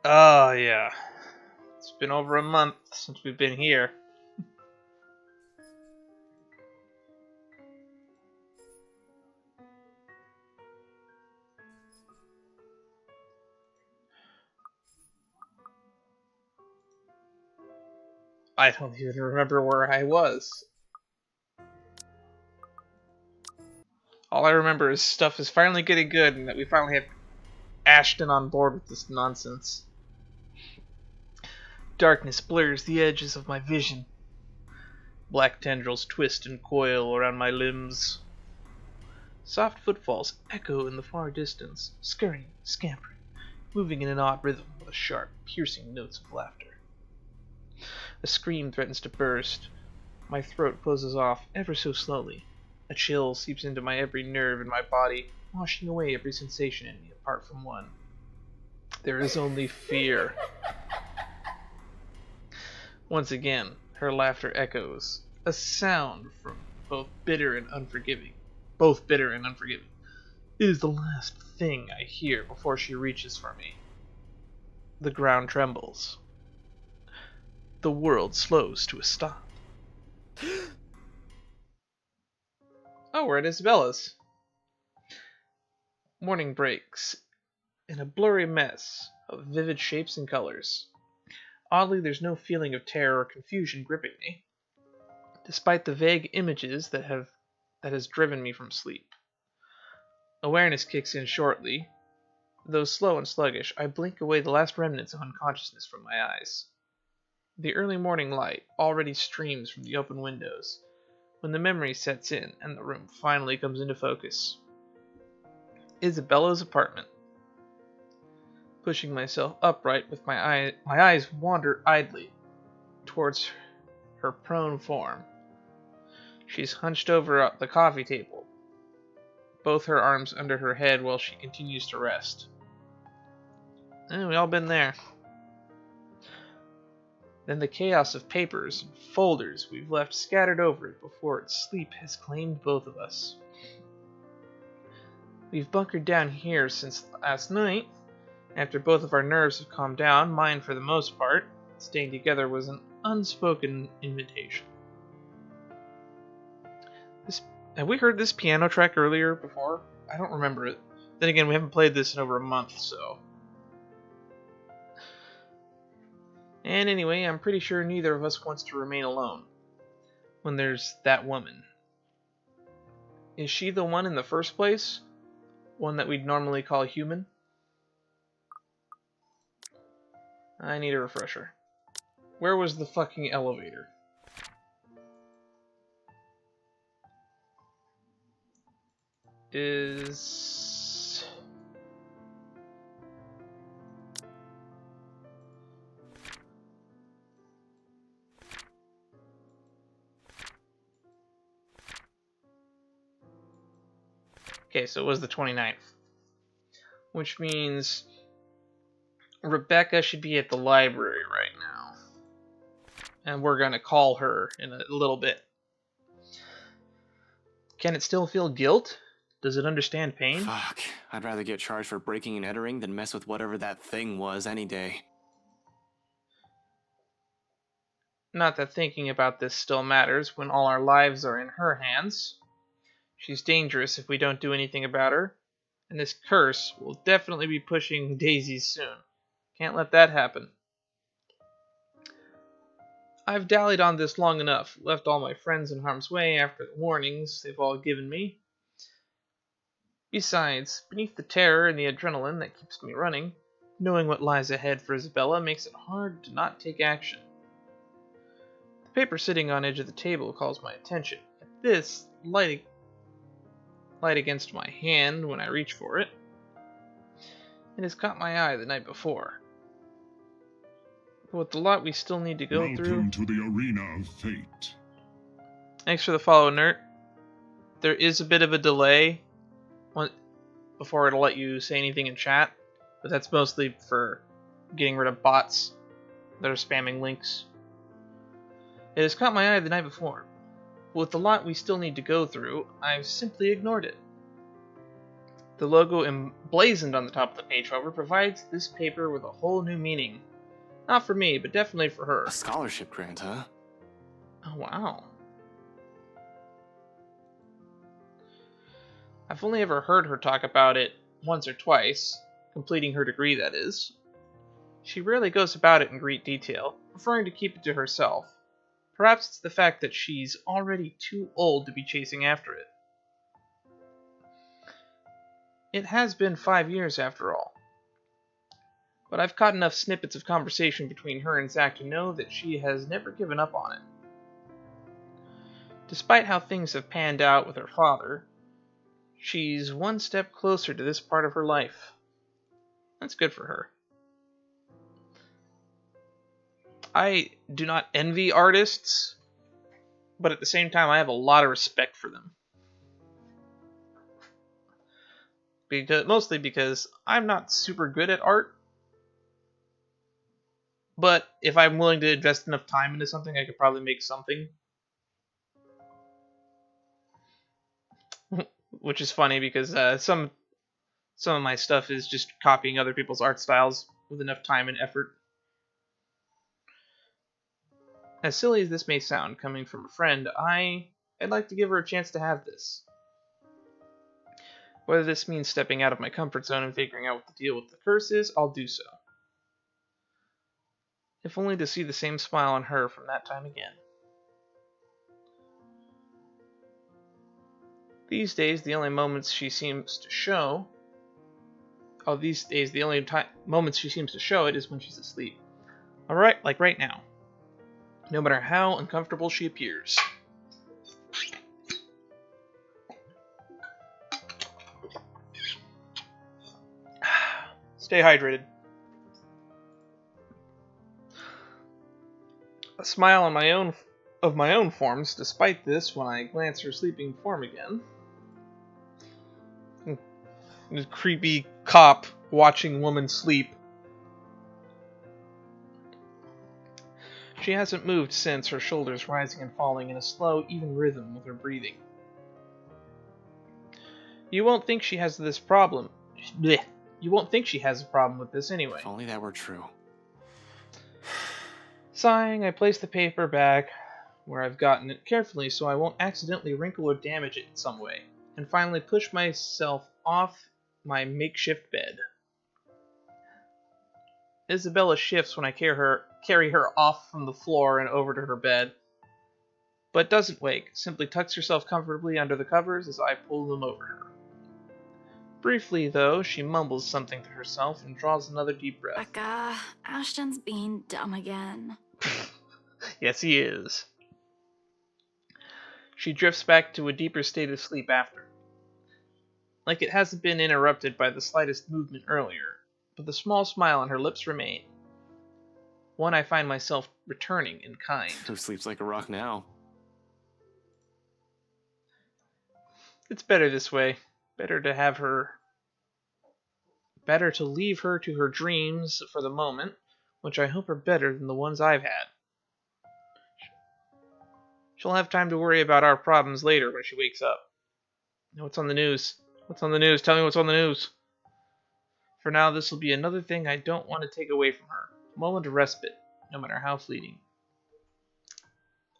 Oh, yeah. It's been over a month since we've been here. I don't even remember where I was. All I remember is stuff is finally getting good and that we finally have Ashton on board with this nonsense. Darkness blurs the edges of my vision. Black tendrils twist and coil around my limbs. Soft footfalls echo in the far distance, scurrying, scampering, moving in an odd rhythm with sharp, piercing notes of laughter. A scream threatens to burst. My throat closes off ever so slowly. A chill seeps into my every nerve in my body, washing away every sensation in me apart from one. There is only fear. Once again, her laughter echoes, a sound from both bitter and unforgiving. Both bitter and unforgiving. It is the last thing I hear before she reaches for me. The ground trembles. The world slows to a stop. Oh, we're at Isabella's. Morning breaks in a blurry mess of vivid shapes and colors. Oddly, there's no feeling of terror or confusion gripping me, despite the vague images that has driven me from sleep. Awareness kicks in shortly. Though slow and sluggish, I blink away the last remnants of unconsciousness from my eyes. The early morning light already streams from the open windows when the memory sets in and the room finally comes into focus. Isabella's apartment. Pushing myself upright with my eyes wander idly towards her prone form. She's hunched over the coffee table, both her arms under her head while she continues to rest. We all been there. Then the chaos of papers and folders we've left scattered over it before sleep has claimed both of us. We've bunkered down here since last night. After both of our nerves have calmed down, mine for the most part, staying together was an unspoken invitation. Have we heard this piano track earlier before? I don't remember it. Then again, we haven't played this in over a month, so. And anyway, I'm pretty sure neither of us wants to remain alone when there's that woman. Is she the one in the first place? One that we'd normally call human? I need a refresher. Where was the fucking elevator? Okay, so it was the 29th. Which means Rebecca should be at the library right now. And we're gonna call her in a little bit. Can it still feel guilt? Does it understand pain? Fuck. I'd rather get charged for breaking and entering than mess with whatever that thing was any day. Not that thinking about this still matters when all our lives are in her hands. She's dangerous if we don't do anything about her. And this curse will definitely be pushing daisies soon. Can't let that happen. I've dallied on this long enough, left all my friends in harm's way after the warnings they've all given me. Besides, beneath the terror and the adrenaline that keeps me running, knowing what lies ahead for Isabella makes it hard to not take action. The paper sitting on edge of the table calls my attention. At this, light against my hand when I reach for it. It has caught my eye the night before. But with the lot we still need to go through... Welcome to the arena of fate. Thanks for the follow, Nert. There is a bit of a delay before it'll let you say anything in chat, but that's mostly for getting rid of bots that are spamming links. It has caught my eye the night before. But with the lot we still need to go through, I've simply ignored it. The logo emblazoned on the top of the page, however, provides this paper with a whole new meaning. Not for me, but definitely for her. A scholarship grant, huh? Oh, wow. I've only ever heard her talk about it once or twice, completing her degree, that is. She rarely goes about it in great detail, preferring to keep it to herself. Perhaps it's the fact that she's already too old to be chasing after it. It has been 5 years after all. But I've caught enough snippets of conversation between her and Zack to know that she has never given up on it. Despite how things have panned out with her father, she's one step closer to this part of her life. That's good for her. I do not envy artists, but at the same time I have a lot of respect for them. Mostly because I'm not super good at art, but if I'm willing to invest enough time into something, I could probably make something. Which is funny because some of my stuff is just copying other people's art styles with enough time and effort. As silly as this may sound, coming from a friend, I'd like to give her a chance to have this. Whether this means stepping out of my comfort zone and figuring out what the deal with the curse is, I'll do so. If only to see the same smile on her from that time again. These days, the only moments she seems to show... moments she seems to show it is when she's asleep. Alright, like right now. No matter how uncomfortable she appears. Stay hydrated. A smile on my own forms, despite this, when I glance her sleeping form again. The creepy cop watching woman sleep. She hasn't moved since, her shoulders rising and falling in a slow, even rhythm with her breathing. You won't think she has this problem. Blech. You won't think she has a problem with this anyway. If only that were true. Sighing, I place the paper back where I've gotten it carefully so I won't accidentally wrinkle or damage it in some way, and finally push myself off my makeshift bed. Isabella shifts when I carry her off from the floor and over to her bed, but doesn't wake, simply tucks herself comfortably under the covers as I pull them over her. Briefly, though, she mumbles something to herself and draws another deep breath. Becca, Ashton's being dumb again. Yes, he is. She drifts back to a deeper state of sleep after. Like it hasn't been interrupted by the slightest movement earlier, but the small smile on her lips remain. One I find myself returning in kind. Who sleeps like a rock now? It's better this way. Better to leave her to her dreams for the moment, which I hope are better than the ones I've had. She'll have time to worry about our problems later when she wakes up. What's on the news? What's on the news? Tell me what's on the news. For now, this will be another thing I don't want to take away from her. A moment of respite, no matter how fleeting.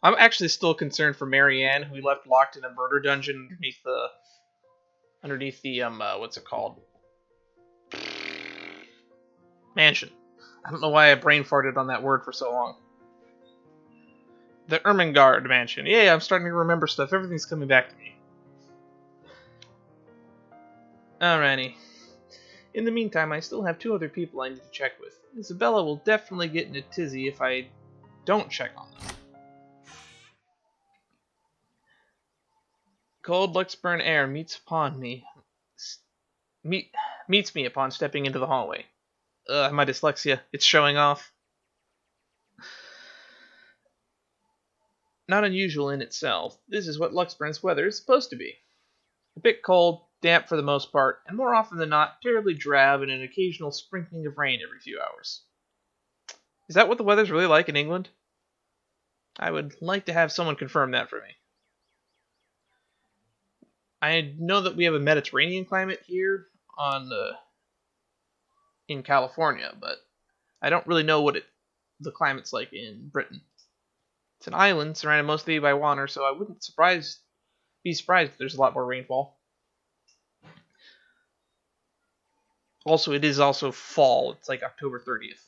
I'm actually still concerned for Marianne, who we left locked in a murder dungeon underneath the what's it called? Mansion. I don't know why I brain farted on that word for so long. The Ermengarde mansion. Yeah, I'm starting to remember stuff. Everything's coming back to me. Alrighty. In the meantime, I still have 2 other people I need to check with. Isabella will definitely get in a tizzy if I don't check on them. Cold Luxburn air meets me upon stepping into the hallway. My dyslexia, it's showing off. Not unusual in itself, this is what Luxburn's weather is supposed to be. A bit cold, damp for the most part, and more often than not, terribly drab and an occasional sprinkling of rain every few hours. Is that what the weather's really like in England? I would like to have someone confirm that for me. I know that we have a Mediterranean climate here in California, but I don't really know what the climate's like in Britain. It's an island surrounded mostly by water, so I wouldn't be surprised if there's a lot more rainfall. Also, it is also fall. It's like October 30th.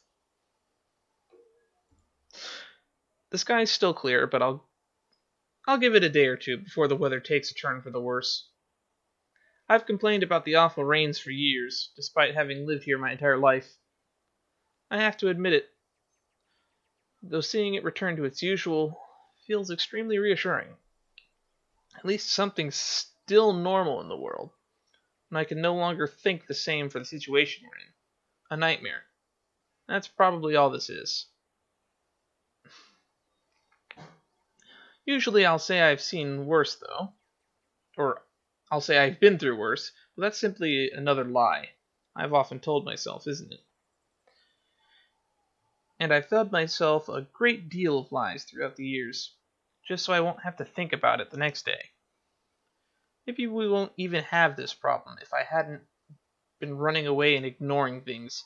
The sky's still clear, but I'll give it a day or two before the weather takes a turn for the worse. I've complained about the awful rains for years, despite having lived here my entire life. I have to admit it, though seeing it return to its usual feels extremely reassuring. At least something's still normal in the world, and I can no longer think the same for the situation we're in. A nightmare. That's probably all this is. Usually I'll say I've seen worse, though. Or I'll say I've been through worse, but that's simply another lie. I've often told myself, isn't it? And I've fed myself a great deal of lies throughout the years, just so I won't have to think about it the next day. Maybe we won't even have this problem if I hadn't been running away and ignoring things,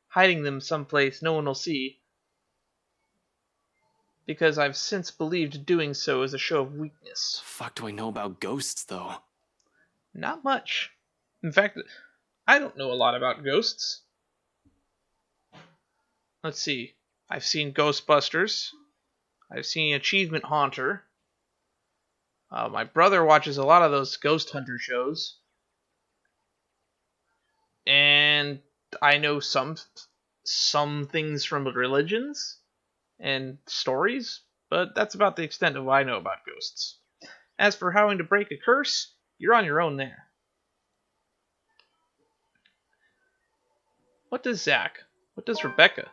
hiding them someplace no one will see, because I've since believed doing so is a show of weakness. The fuck do I know about ghosts, though? Not much. In fact, I don't know a lot about ghosts. Let's see. I've seen Ghostbusters. I've seen Achievement Haunter. My brother watches a lot of those ghost hunter shows. And I know some things from religions and stories, but that's about the extent of what I know about ghosts. As for how to break a curse, you're on your own there. What does Zach? What does Rebecca?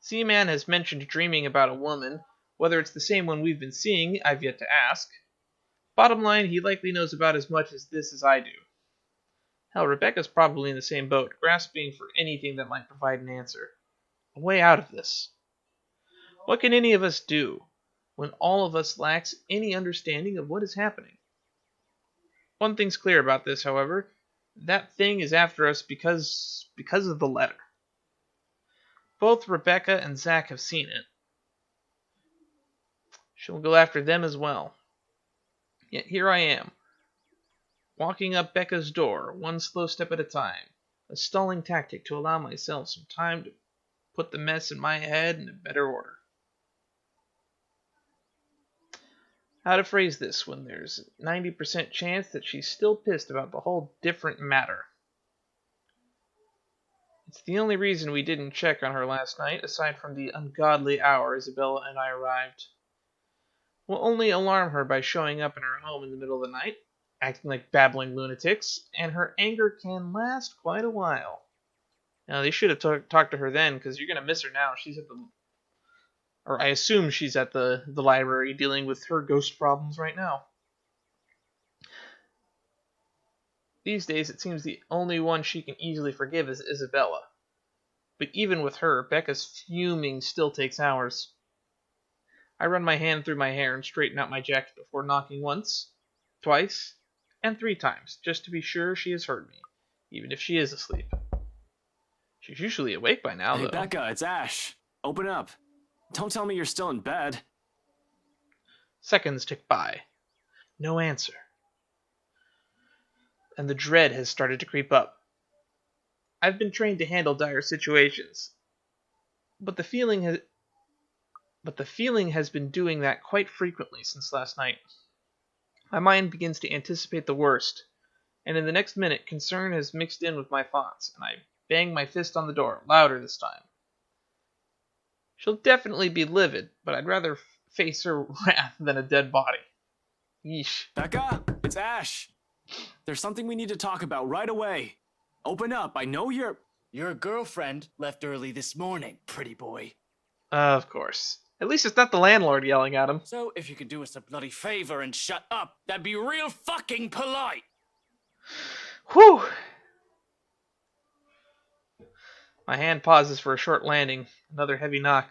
Seaman has mentioned dreaming about a woman. Whether it's the same one we've been seeing, I've yet to ask. Bottom line, he likely knows about as much as this as I do. Hell, Rebecca's probably in the same boat, grasping for anything that might provide an answer. A way out of this. What can any of us do when all of us lacks any understanding of what is happening? One thing's clear about this, however. That thing is after us because of the letter. Both Rebecca and Zach have seen it. She'll go after them as well. Yet here I am, walking up Becca's door, one slow step at a time, a stalling tactic to allow myself some time to put the mess in my head in a better order. How to phrase this when there's a 90% chance that she's still pissed about the whole different matter. It's the only reason we didn't check on her last night, aside from the ungodly hour Isabella and I arrived. We'll only alarm her by showing up in her home in the middle of the night, acting like babbling lunatics, and her anger can last quite a while. Now, they should have talked to her then, because you're going to miss her now. She's at I assume she's at the library dealing with her ghost problems right now. These days, it seems the only one she can easily forgive is Isabella. But even with her, Becca's fuming still takes hours. I run my hand through my hair and straighten out my jacket before knocking once, twice, and 3 times, just to be sure she has heard me, even if she is asleep. She's usually awake by now, Hey, though. Becca, it's Ash. Open up. Don't tell me you're still in bed. Seconds tick by. No answer. And the dread has started to creep up. I've been trained to handle dire situations, but the feeling has been doing that quite frequently since last night. My mind begins to anticipate the worst, and in the next minute concern has mixed in with my thoughts, and I bang my fist on the door, louder this time. She'll definitely be livid, but I'd rather face her wrath than a dead body. Yeesh. Becca, it's Ash. There's something we need to talk about right away. Open up. I know you're... Your girlfriend left early this morning, pretty boy. Of course. At least it's not the landlord yelling at him. So if you could do us a bloody favor and shut up, that'd be real fucking polite. Whew. My hand pauses for a short landing. Another heavy knock.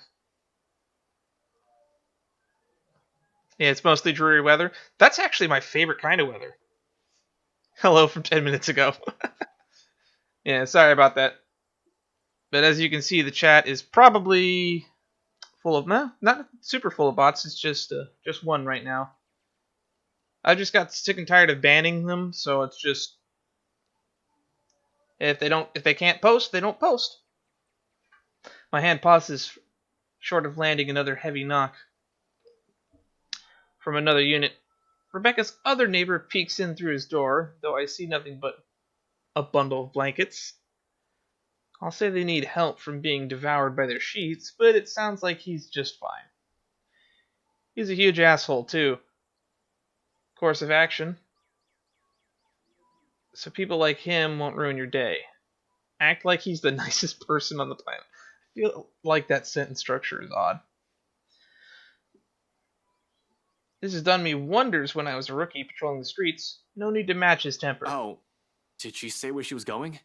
Yeah, it's mostly dreary weather. That's actually my favorite kind of weather. Hello from 10 minutes ago. Yeah, sorry about that. But as you can see, the chat is probably full of, no, not super full of bots. It's just one right now. I just got sick and tired of banning them, so it's just if they can't post, they don't post. My hand pauses short of landing another heavy knock from another unit. Rebecca's other neighbor peeks in through his door, though I see nothing but a bundle of blankets. I'll say they need help from being devoured by their sheets, but it sounds like he's just fine. He's a huge asshole, too. Course of action. So people like him won't ruin your day. Act like he's the nicest person on the planet. I feel like that sentence structure is odd. This has done me wonders when I was a rookie patrolling the streets. No need to match his temper. Oh, did she say where she was going?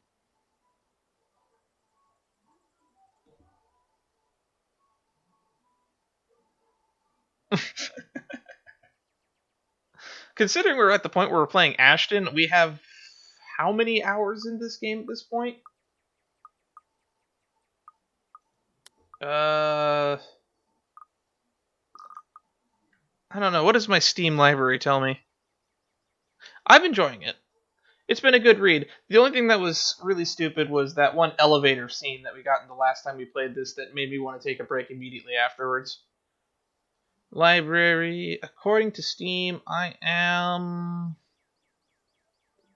Considering we're at the point where we're playing Ashton, we have how many hours in this game at this point? I don't know. What does my Steam library tell me? I'm enjoying it. It's been a good read. The only thing that was really stupid was that one elevator scene that we got in the last time we played this that made me want to take a break immediately afterwards. Library. According to Steam, I am...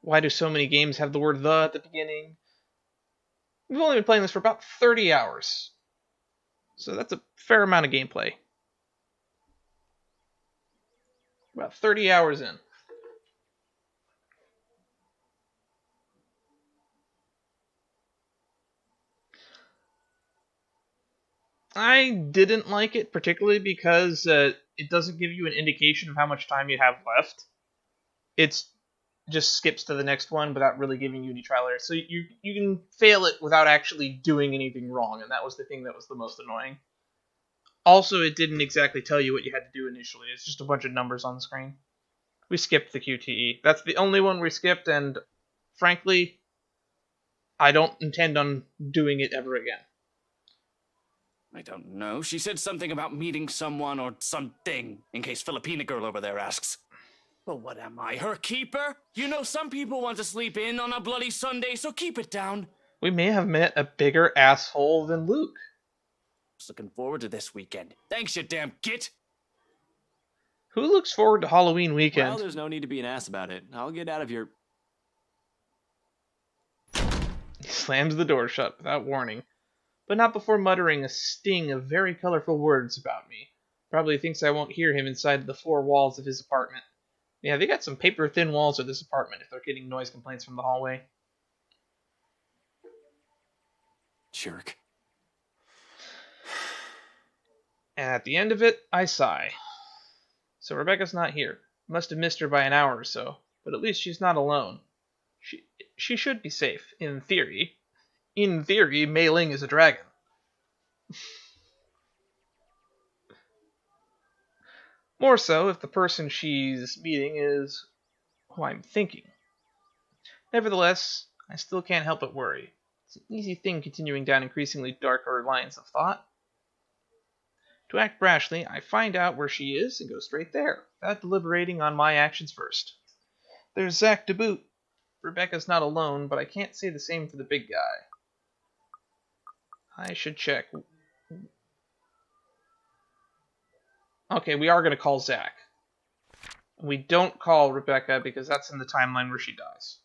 Why do so many games have the word "the" at the beginning? We've only been playing this for about 30 hours. So that's a fair amount of gameplay. About 30 hours in. I didn't like it particularly because it doesn't give you an indication of how much time you have left. It's just skips to the next one without really giving you any trial errors. So you can fail it without actually doing anything wrong, and that was the thing that was the most annoying. Also, it didn't exactly tell you what you had to do initially. It's just a bunch of numbers on the screen. We skipped the QTE. That's the only one we skipped, and frankly, I don't intend on doing it ever again. I don't know. She said something about meeting someone or something, in case Filipina girl over there asks. Well, what am I, her keeper? You know, some people want to sleep in on a bloody Sunday, so keep it down. We may have met a bigger asshole than Luke. Just looking forward to this weekend. Thanks, you damn git. Who looks forward to Halloween weekend? Well, there's no need to be an ass about it. I'll get out of here. He slams the door shut without warning, but not before muttering a sting of very colorful words about me. Probably thinks I won't hear him inside the four walls of his apartment. Yeah, they got some paper-thin walls at this apartment if they're getting noise complaints from the hallway. Jerk. And at the end of it, I sigh. So Rebecca's not here. Must have missed her by an hour or so, but at least she's not alone. She should be safe, in theory. In theory, Mei Ling is a dragon. More so if the person she's meeting is who I'm thinking. Nevertheless, I still can't help but worry. It's an easy thing continuing down increasingly darker lines of thought. To act brashly, I find out where she is and go straight there, without deliberating on my actions first. There's Zach to boot. Rebecca's not alone, but I can't say the same for the big guy. I should check. Okay, we are going to call Zach. We don't call Rebecca because that's in the timeline where she dies.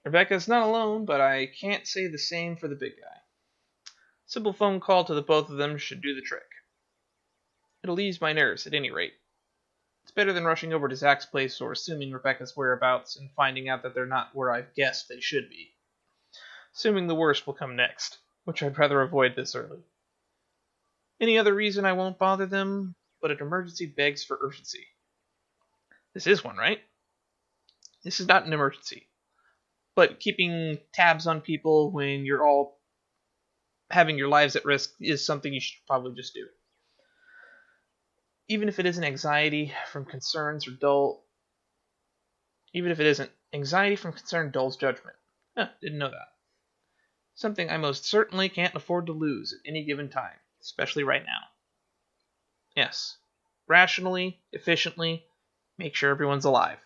Rebecca's not alone, but I can't say the same for the big guy. Simple phone call to the both of them should do the trick. It'll ease my nerves, at any rate. It's better than rushing over to Zach's place or assuming Rebecca's whereabouts and finding out that they're not where I've guessed they should be. Assuming the worst will come next, which I'd rather avoid this early. Any other reason I won't bother them, but an emergency begs for urgency. This is one, right? This is not an emergency. But keeping tabs on people when you're all having your lives at risk is something you should probably just do. even if it isn't anxiety from concerns or dull, even if it isn't anxiety from concern dulls judgment. Didn't know that. Something I most certainly can't afford to lose at any given time, especially right now. Yes, rationally, efficiently, make sure everyone's alive.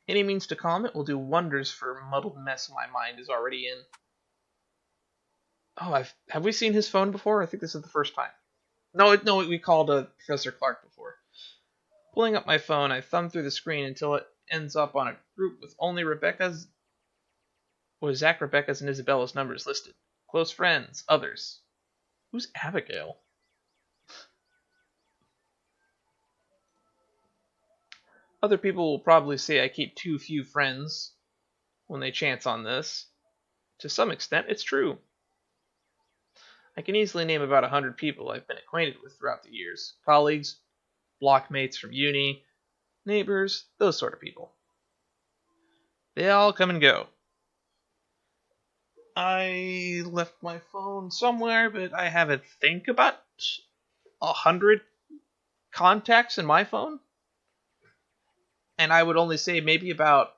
Any means to calm it will do wonders for a muddled mess my mind is already in. Oh, have we seen his phone before? I think this is the first time. No, we called Professor Clark before. Pulling up my phone, I thumb through the screen until it ends up on a group with only Zach, Rebecca's, and Isabella's numbers listed. Close friends, others. Who's Abigail? Other people will probably say I keep too few friends when they chance on this. To some extent, it's true. I can easily name about 100 people I've been acquainted with throughout the years. Colleagues, blockmates from uni, neighbors, those sort of people. They all come and go. I left my phone somewhere, but I have a think about 100 contacts in my phone. And I would only say maybe about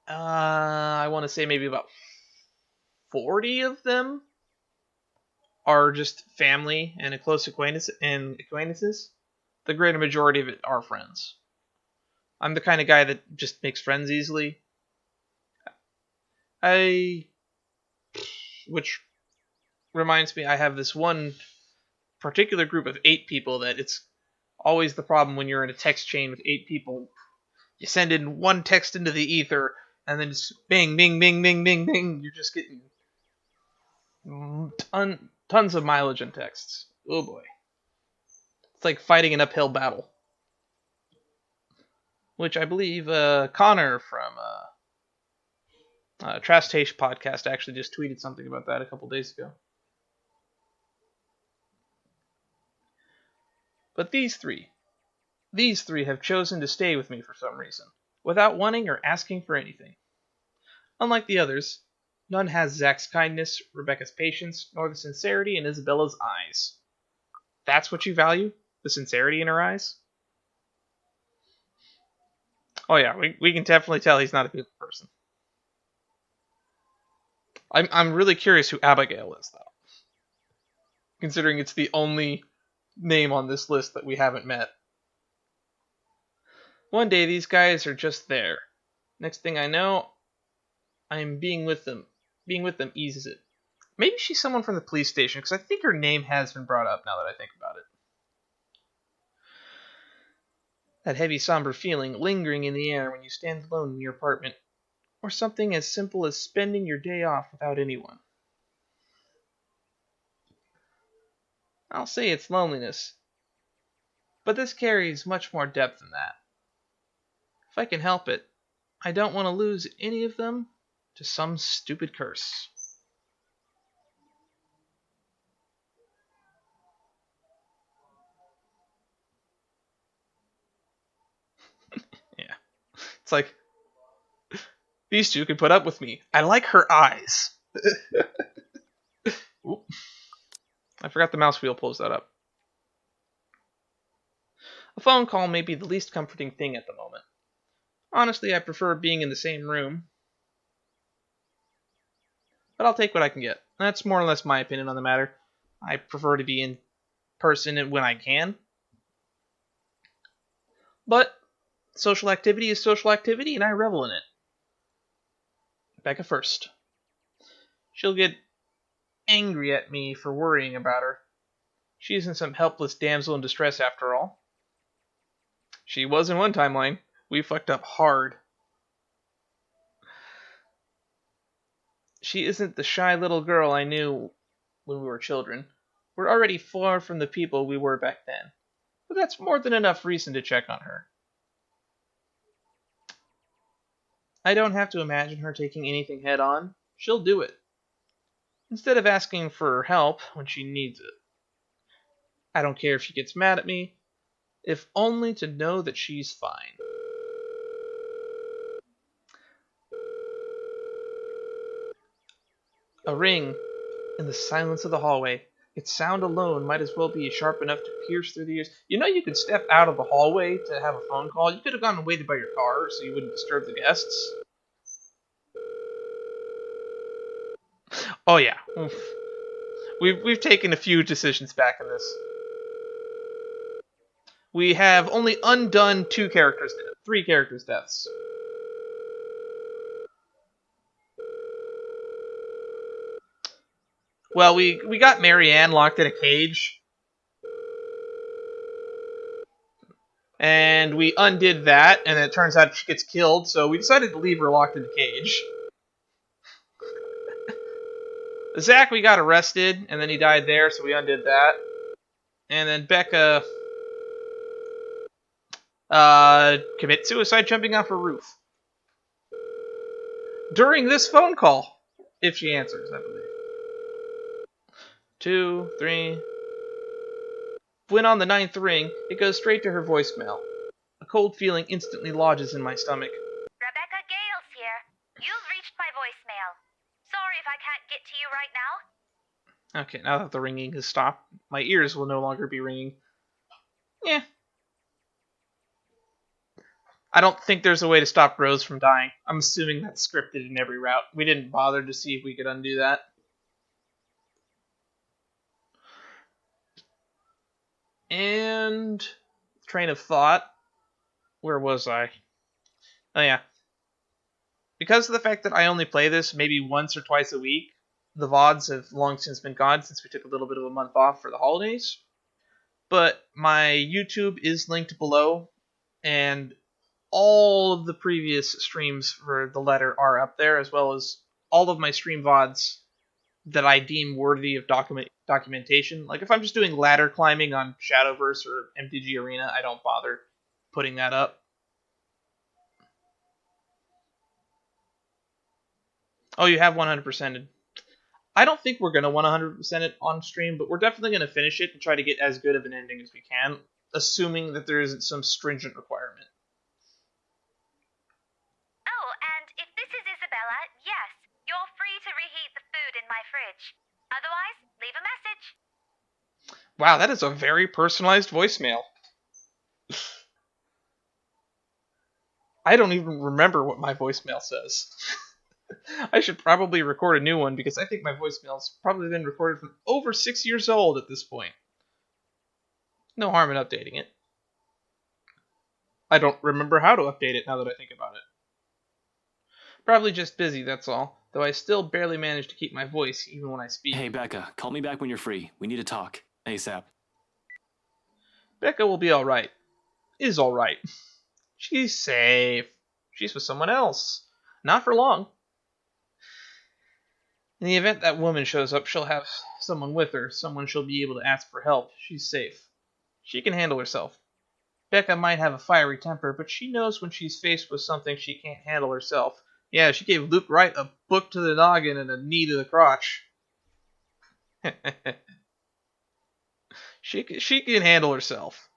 I want to say maybe about 40 of them are just family and acquaintances. The greater majority of it are friends. I'm the kind of guy that just makes friends easily. Which reminds me, I have this one particular group of 8 people that it's always the problem when you're in a text chain with 8 people. You send in one text into the ether, and then just bing, bing, bing, bing, bing, bing. You're just getting tons of mileage in texts. Oh boy. It's like fighting an uphill battle. Which I believe Connor from Trash Taste Podcast actually just tweeted something about that a couple days ago. But these three have chosen to stay with me for some reason, without wanting or asking for anything. Unlike the others, none has Zach's kindness, Rebecca's patience, nor the sincerity in Isabella's eyes. That's what you value? The sincerity in her eyes? Oh yeah, we can definitely tell he's not a people person. I'm really curious who Abigail is, though. Considering it's the only name on this list that we haven't met. One day these guys are just there. Next thing I know, I'm being with them. Being with them eases it. Maybe she's someone from the police station, because I think her name has been brought up now that I think about it. That heavy, somber feeling lingering in the air when you stand alone in your apartment, or something as simple as spending your day off without anyone. I'll say it's loneliness, but this carries much more depth than that. If I can help it, I don't want to lose any of them to some stupid curse. Yeah. It's like, these two can put up with me. I like her eyes. Oop. I forgot the mouse wheel pulls that up. A phone call may be the least comforting thing at the moment. Honestly, I prefer being in the same room. But I'll take what I can get. That's more or less my opinion on the matter. I prefer to be in person when I can. But social activity is social activity, and I revel in it. Becca first. She'll get angry at me for worrying about her. She isn't some helpless damsel in distress after all. She was in one timeline. We fucked up hard. She isn't the shy little girl I knew when we were children. We're already far from the people we were back then. But that's more than enough reason to check on her. I don't have to imagine her taking anything head on. She'll do it. Instead of asking for help when she needs it. I don't care if she gets mad at me, if only to know that she's fine. A ring In the silence of the hallway, its sound alone might as well be sharp enough to pierce through the ears. You know, you could step out of the hallway to have a phone call. You could have gone and waited by your car so you wouldn't disturb the guests. Oh yeah, we've taken a few decisions back in this. We have only undone three characters' deaths. Well, we got Marianne locked in a cage, and we undid that, and it turns out she gets killed, so we decided to leave her locked in a cage. Zach, we got arrested, and then he died there, so we undid that. And then Becca commit suicide jumping off a roof. During this phone call, if she answers, I believe. 2, 3. When on the 9th ring, it goes straight to her voicemail. A cold feeling instantly lodges in my stomach. Rebecca Gales here. You've reached my voicemail. Sorry if I can't get to you right now. Okay, now that the ringing has stopped, my ears will no longer be ringing. Yeah. I don't think there's a way to stop Rose from dying. I'm assuming that's scripted in every route. We didn't bother to see if we could undo that. And train of thought. Where was I? Oh yeah. Because of the fact that I only play this maybe once or twice a week, the VODs have long since been gone since we took a little bit of a month off for the holidays. But my YouTube is linked below, and all of the previous streams for the letter are up there, as well as all of my stream VODs that I deem worthy of documentation. Like if I'm just doing ladder climbing on Shadowverse or MTG Arena, I don't bother putting that up. Oh, you have 100%ed. I don't think we're going to 100% it on stream, but we're definitely going to finish it and try to get as good of an ending as we can, assuming that there isn't some stringent requirement. Oh, and if this is Isabella, yes, you're free to reheat the food in my fridge. Otherwise, leave a message. Wow, that is a very personalized voicemail. I don't even remember what my voicemail says. I should probably record a new one because I think my voicemail's probably been recorded from over 6 years old at this point. No harm in updating it. I don't remember how to update it now that I think about it. Probably just busy, that's all. Though I still barely manage to keep my voice even when I speak. Hey, Becca, call me back when you're free. We need to talk. ASAP. Becca will be alright. Is alright. She's safe. She's with someone else. Not for long. In the event that woman shows up, she'll have someone with her, someone she'll be able to ask for help. She's safe. She can handle herself. Becca might have a fiery temper, but she knows when she's faced with something she can't handle herself. Yeah, she gave Luke Wright a book to the noggin and a knee to the crotch. She can handle herself.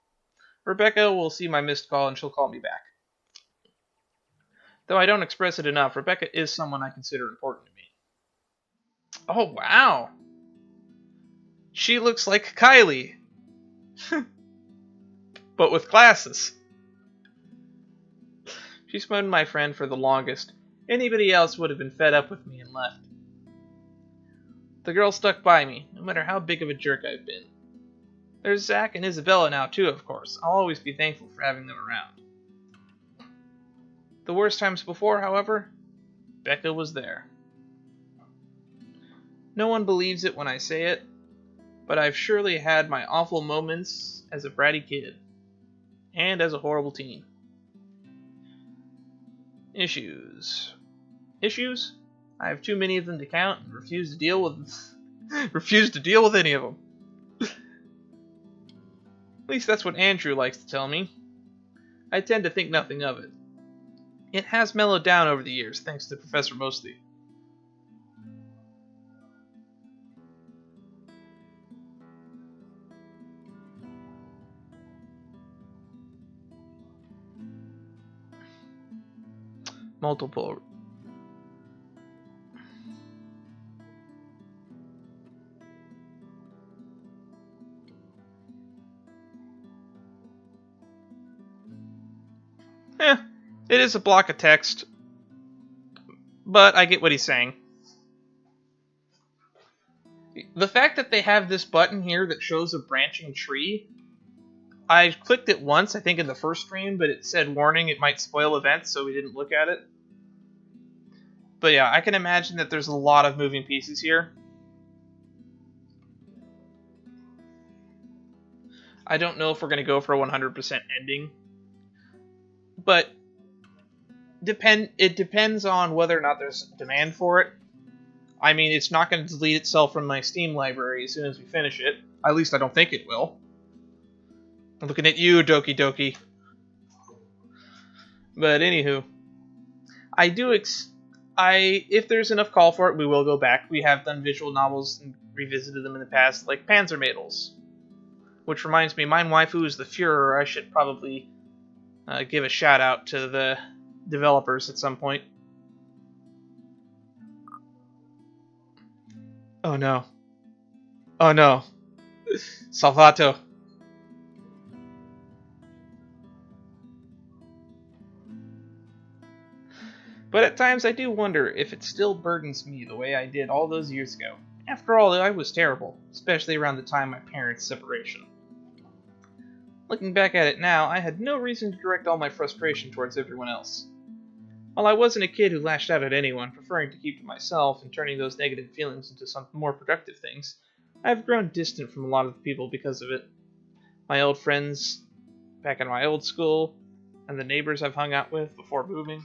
Rebecca will see my missed call and she'll call me back. Though I don't express it enough, Rebecca is someone I consider important to me. Oh, wow. She looks like Kylie. But with glasses. She's been my friend for the longest. Anybody else would have been fed up with me and left. The girl stuck by me, no matter how big of a jerk I've been. There's Zach and Isabella now too, of course. I'll always be thankful for having them around. The worst times before, however, Becca was there. No one believes it when I say it, but I've surely had my awful moments as a bratty kid. And as a horrible teen. Issues. Issues? I have too many of them to count and refuse to deal with any of them. At least that's what Andrew likes to tell me. I tend to think nothing of it. It has mellowed down over the years, thanks to Professor Mostly. Multiple. It is a block of text, but I get what he's saying. The fact that they have this button here that shows a branching tree, I clicked it once, I think in the first stream, but it said warning, it might spoil events, so we didn't look at it. But yeah, I can imagine that there's a lot of moving pieces here. I don't know if we're going to go for a 100% ending, but it depends on whether or not there's demand for it. I mean, it's not going to delete itself from my Steam library as soon as we finish it. At least I don't think it will. I'm looking at you, Doki Doki. But anywho, if there's enough call for it, we will go back. We have done visual novels and revisited them in the past, like Panzermädels. Which reminds me, Mein Waifu is the Führer. I should probably give a shout out to the developers at some point. Oh no. Oh no. Salvato. But at times I do wonder if it still burdens me the way I did all those years ago. After all, I was terrible, especially around the time of my parents' separation. Looking back at it now, I had no reason to direct all my frustration towards everyone else. While I wasn't a kid who lashed out at anyone, preferring to keep to myself and turning those negative feelings into some more productive things, I have grown distant from a lot of the people because of it. My old friends back in my old school, and the neighbors I've hung out with before moving.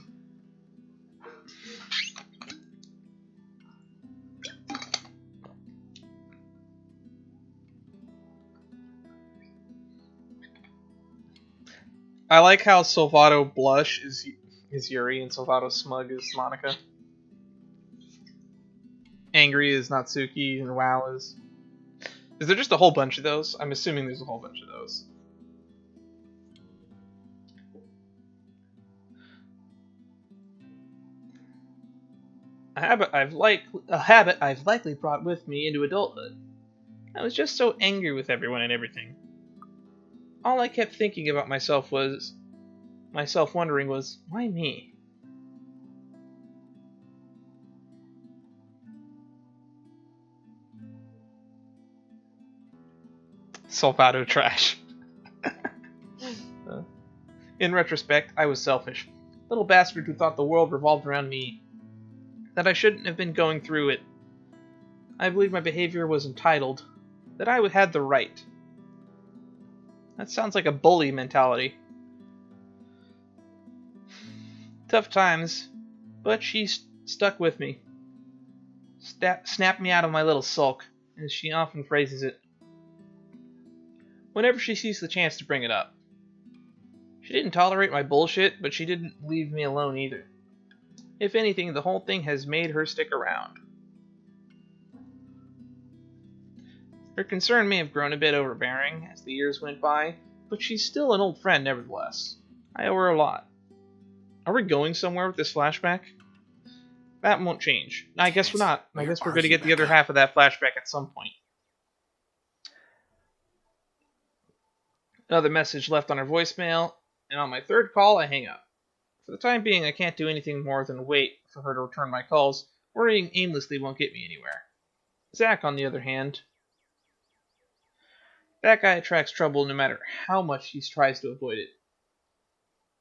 I like how Salvato Blush is Yuri and Salvato Smug is Monica. Angry is Natsuki and WoW is... Is there just a whole bunch of those? I'm assuming there's a whole bunch of those. A habit I've likely brought with me into adulthood. I was just so angry with everyone and everything. All I kept thinking about myself wondering was, why me? Salvato trash. In retrospect, I was selfish. Little bastard who thought the world revolved around me. That I shouldn't have been going through it. I believe my behavior was entitled. That I had the right. That sounds like a bully mentality. Tough times, but she stuck with me. Snapped me out of my little sulk, as she often phrases it. Whenever she sees the chance to bring it up. She didn't tolerate my bullshit, but she didn't leave me alone either. If anything, the whole thing has made her stick around. Her concern may have grown a bit overbearing as the years went by, but she's still an old friend nevertheless. I owe her a lot. Are we going somewhere with this flashback? That won't change. I guess we're not. I guess we're going to get the other half of that flashback at some point. Another message left on her voicemail, and on my third call, I hang up. For the time being, I can't do anything more than wait for her to return my calls. Worrying aimlessly won't get me anywhere. Zach, on the other hand, that guy attracts trouble no matter how much he tries to avoid it.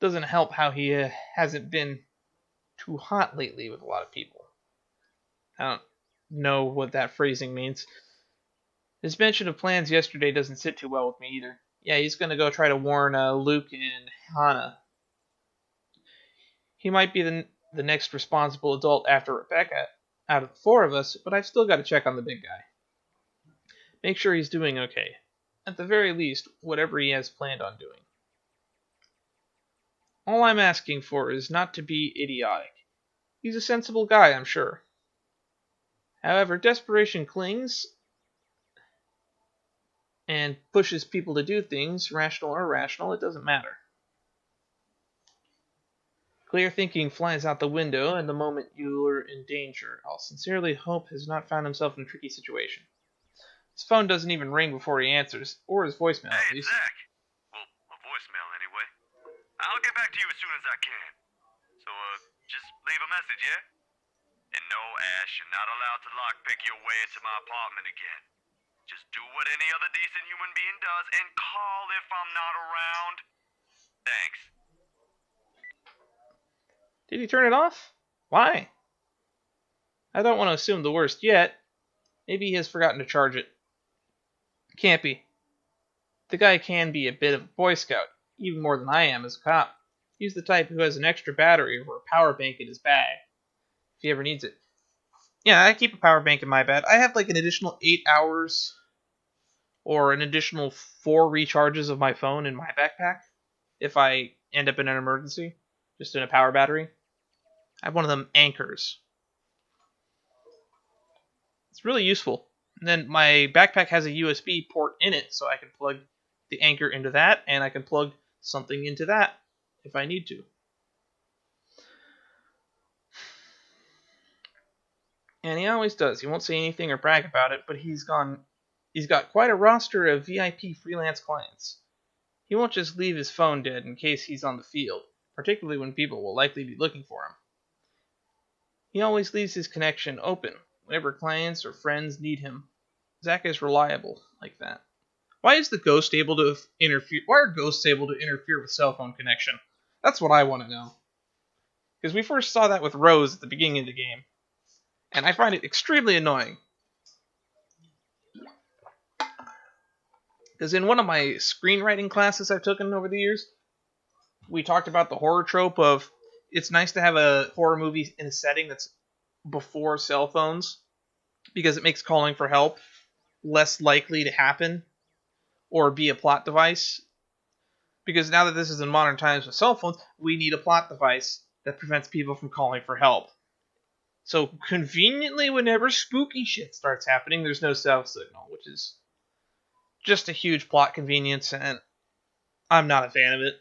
Doesn't help how he hasn't been too hot lately with a lot of people. I don't know what that phrasing means. His mention of plans yesterday doesn't sit too well with me either. Yeah, he's going to go try to warn Luke and Hana. He might be the next responsible adult after Rebecca out of the four of us, but I've still got to check on the big guy. Make sure he's doing okay. At the very least, whatever he has planned on doing. All I'm asking for is not to be idiotic. He's a sensible guy, I'm sure. However, desperation clings and pushes people to do things, rational or irrational, it doesn't matter. Clear thinking flies out the window, and the moment you're in danger, I'll sincerely hope has not found himself in a tricky situation. His phone doesn't even ring before he answers, or his voicemail at Hey, least. Zach. Well, a voicemail anyway. I'll get back to you as soon as I can. leave a message, yeah? And no, Ash, you're not allowed to lockpick your way into my apartment again. Just do what any other decent human being does and call if I'm not around. Thanks. Did he turn it off? Why? I don't want to assume the worst yet. Maybe he has forgotten to charge it. Can't be. The guy can be a bit of a Boy Scout, even more than I am as a cop. He's the type who has an extra battery or a power bank in his bag, if he ever needs it. Yeah, I keep a power bank in my bed. I have like an additional 8 hours or an additional 4 recharges of my phone in my backpack if I end up in an emergency, just in a power battery. I have one of them anchors. It's really useful. And then my backpack has a USB port in it, so I can plug the anchor into that, and I can plug something into that if I need to. And he always does. He won't say anything or brag about it, but he's got quite a roster of VIP freelance clients. He won't just leave his phone dead in case he's on the field, particularly when people will likely be looking for him. He always leaves his connection open whenever clients or friends need him. Zach is reliable like that. Why is the ghost able to interfere? Why are ghosts able to interfere with cell phone connection? That's what I want to know. Because we first saw that with Rose at the beginning of the game, and I find it extremely annoying. Because in one of my screenwriting classes I've taken over the years, we talked about the horror trope of it's nice to have a horror movie in a setting that's before cell phones because it makes calling for help less likely to happen or be a plot device. Because now that this is in modern times with cell phones, we need a plot device that prevents people from calling for help. So conveniently, whenever spooky shit starts happening, there's no cell signal, which is just a huge plot convenience, and I'm not a fan of it.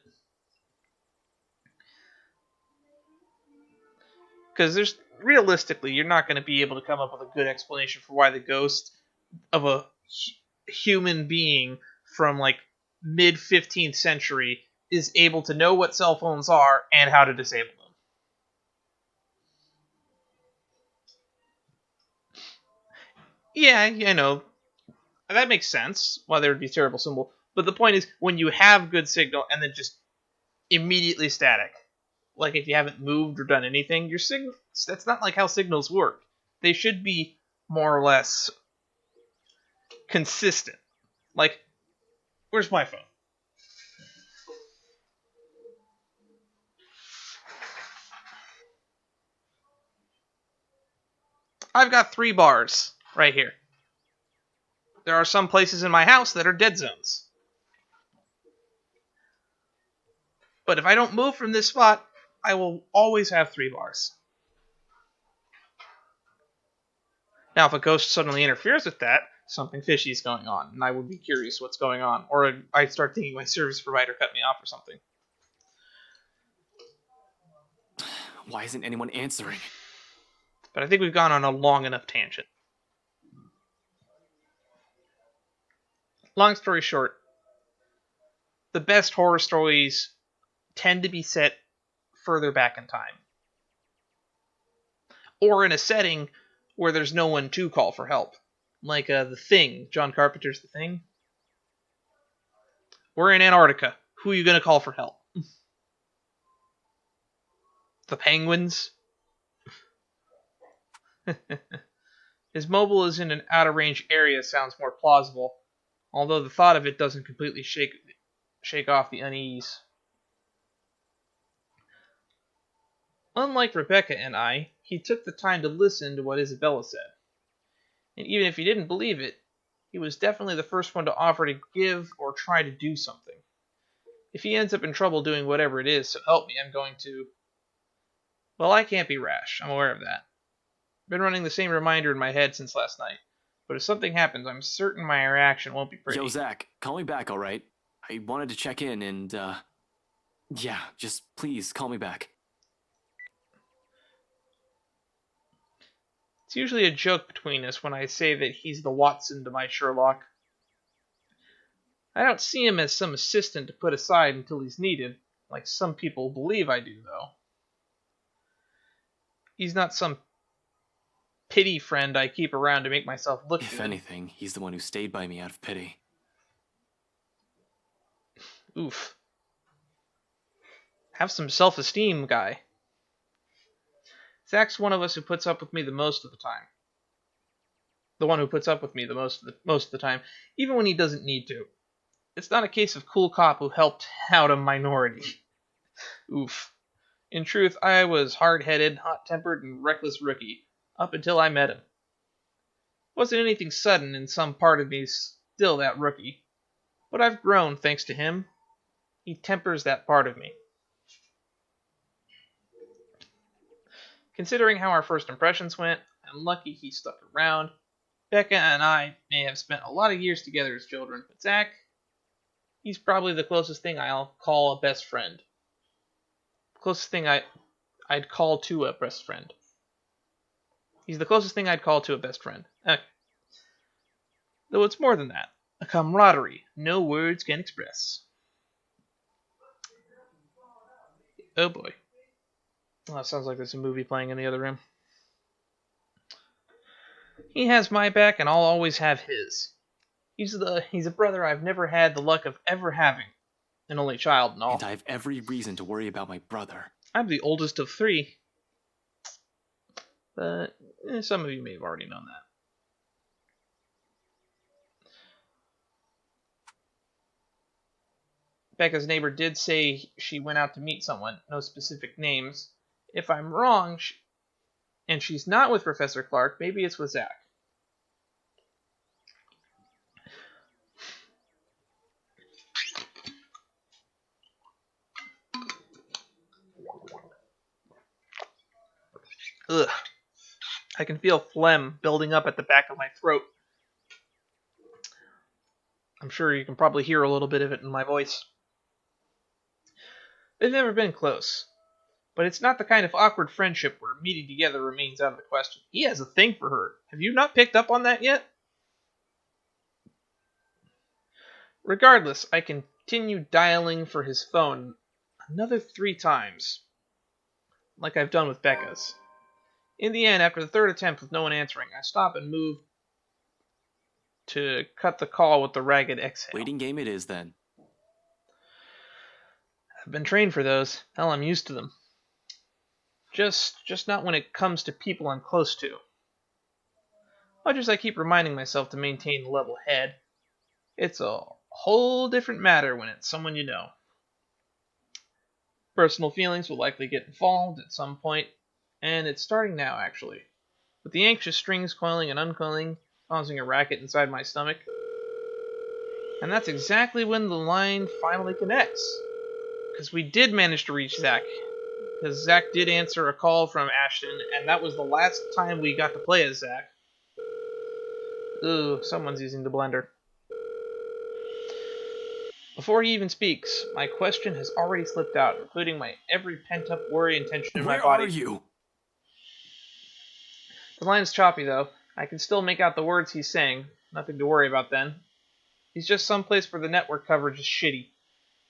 Because there's realistically, you're not going to be able to come up with a good explanation for why the ghost of a human being from like mid 15th century is able to know what cell phones are and how to disable them. Yeah, I know. That makes sense why there would be a terrible symbol. But the point is, when you have good signal and then just immediately static, like if you haven't moved or done anything, your signal, that's not like how signals work. They should be more or less consistent. Like, where's my phone? I've got 3 bars right here. There are some places in my house that are dead zones. But if I don't move from this spot, I will always have 3 bars. Now, if a ghost suddenly interferes with that, something fishy is going on, and I would be curious what's going on. Or I'd start thinking my service provider cut me off or something. Why isn't anyone answering? But I think we've gone on a long enough tangent. Long story short, the best horror stories tend to be set further back in time. Or in a setting where there's no one to call for help. Like The Thing, John Carpenter's The Thing. We're in Antarctica. Who are you going to call for help? The penguins? His mobile is in an out-of-range area sounds more plausible, although the thought of it doesn't completely shake off the unease. Unlike Rebecca and I, he took the time to listen to what Isabella said. And even if he didn't believe it, he was definitely the first one to offer to give or try to do something. If he ends up in trouble doing whatever it is, so help me, I'm going to... Well, I can't be rash. I'm aware of that. Been running the same reminder in my head since last night. But if something happens, I'm certain my reaction won't be pretty. Yo, Zach, call me back, all right? I wanted to check in and, yeah, just please call me back. It's usually a joke between us when I say that he's the Watson to my Sherlock. I don't see him as some assistant to put aside until he's needed, like some people believe I do, though. He's not some pity friend I keep around to make myself look If good. anything, he's the one who stayed by me out of pity. Oof. Have some self-esteem, guy. Zach's one of us who puts up with me the most of the time. The one who puts up with me the most of the time, even when he doesn't need to. It's not a case of cool cop who helped out a minority. Oof. In truth, I was hard-headed, hot-tempered, and reckless rookie, up until I met him. Wasn't anything sudden, and some part of me's still that rookie. But I've grown thanks to him. He tempers that part of me. Considering how our first impressions went, I'm lucky he stuck around. Becca and I may have spent a lot of years together as children, but Zach, he's probably the closest thing I'll call a best friend. Closest thing I'd call to a best friend. He's the closest thing I'd call to a best friend. Though it's more than that. A camaraderie no words can express. Oh boy. Oh, it sounds like there's a movie playing in the other room. He has my back and I'll always have his. He's a brother I've never had the luck of ever having. An only child and all. And I have every reason to worry about my brother. I'm the oldest of 3. But some of you may have already known that. Becca's neighbor did say she went out to meet someone, no specific names. If I'm wrong, and she's not with Professor Clark, maybe it's with Zach. Ugh. I can feel phlegm building up at the back of my throat. I'm sure you can probably hear a little bit of it in my voice. They've never been close. But it's not the kind of awkward friendship where meeting together remains out of the question. He has a thing for her. Have you not picked up on that yet? Regardless, I continue dialing for his phone another 3 times, like I've done with Becca's. In the end, after the 3rd attempt with no one answering, I stop and move to cut the call with the ragged exhale. Waiting game it is then. I've been trained for those. Hell, I'm used to them. Just not when it comes to people I'm close to. Much as I keep reminding myself to maintain a level head, it's a whole different matter when it's someone you know. Personal feelings will likely get involved at some point, and it's starting now, actually. With the anxious strings coiling and uncoiling, causing a racket inside my stomach. And that's exactly when the line finally connects. Because we did manage to reach Zach. Because Zach did answer a call from Ashton, and that was the last time we got to play as Zach. Ooh, someone's using the blender. Before he even speaks, my question has already slipped out, including my every pent-up worry and tension in my Where body. are you? The line is choppy, though. I can still make out the words he's saying. Nothing to worry about then. He's just someplace where the network coverage is shitty.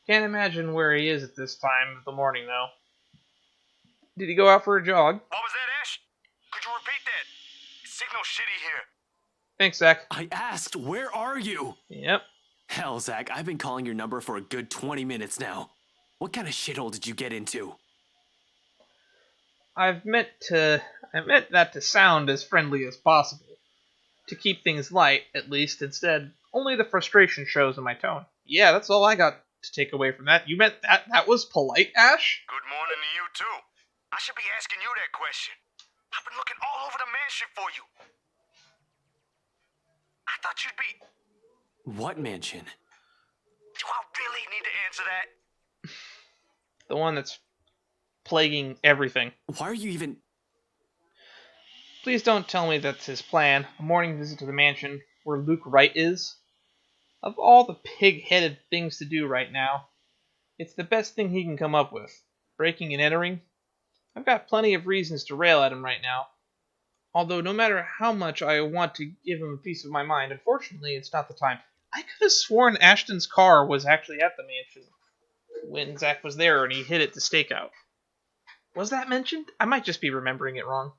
Can't imagine where he is at this time of the morning, though. Did he go out for a jog? What was that, Ash? Could you repeat that? Signal shitty here. Thanks, Zach. I asked, where are you? Yep. Hell, Zach, I've been calling your number for a good 20 minutes now. What kind of shithole did you get into? I meant that to sound as friendly as possible. To keep things light, at least. Instead, only the frustration shows in my tone. Yeah, that's all I got to take away from that. You meant that was polite, Ash? Good morning to you, too. I should be asking you that question. I've been looking all over the mansion for you. I thought you'd be... What mansion? Do I really need to answer that? The one that's plaguing everything. Why are you even... Please don't tell me that's his plan. A morning visit to the mansion where Luke Wright is. Of all the pig-headed things to do right now, it's the best thing he can come up with. Breaking and entering. I've got plenty of reasons to rail at him right now. Although no matter how much I want to give him a piece of my mind, unfortunately it's not the time. I could have sworn Ashton's car was actually at the mansion when Zach was there and he hit it to stakeout. Was that mentioned? I might just be remembering it wrong.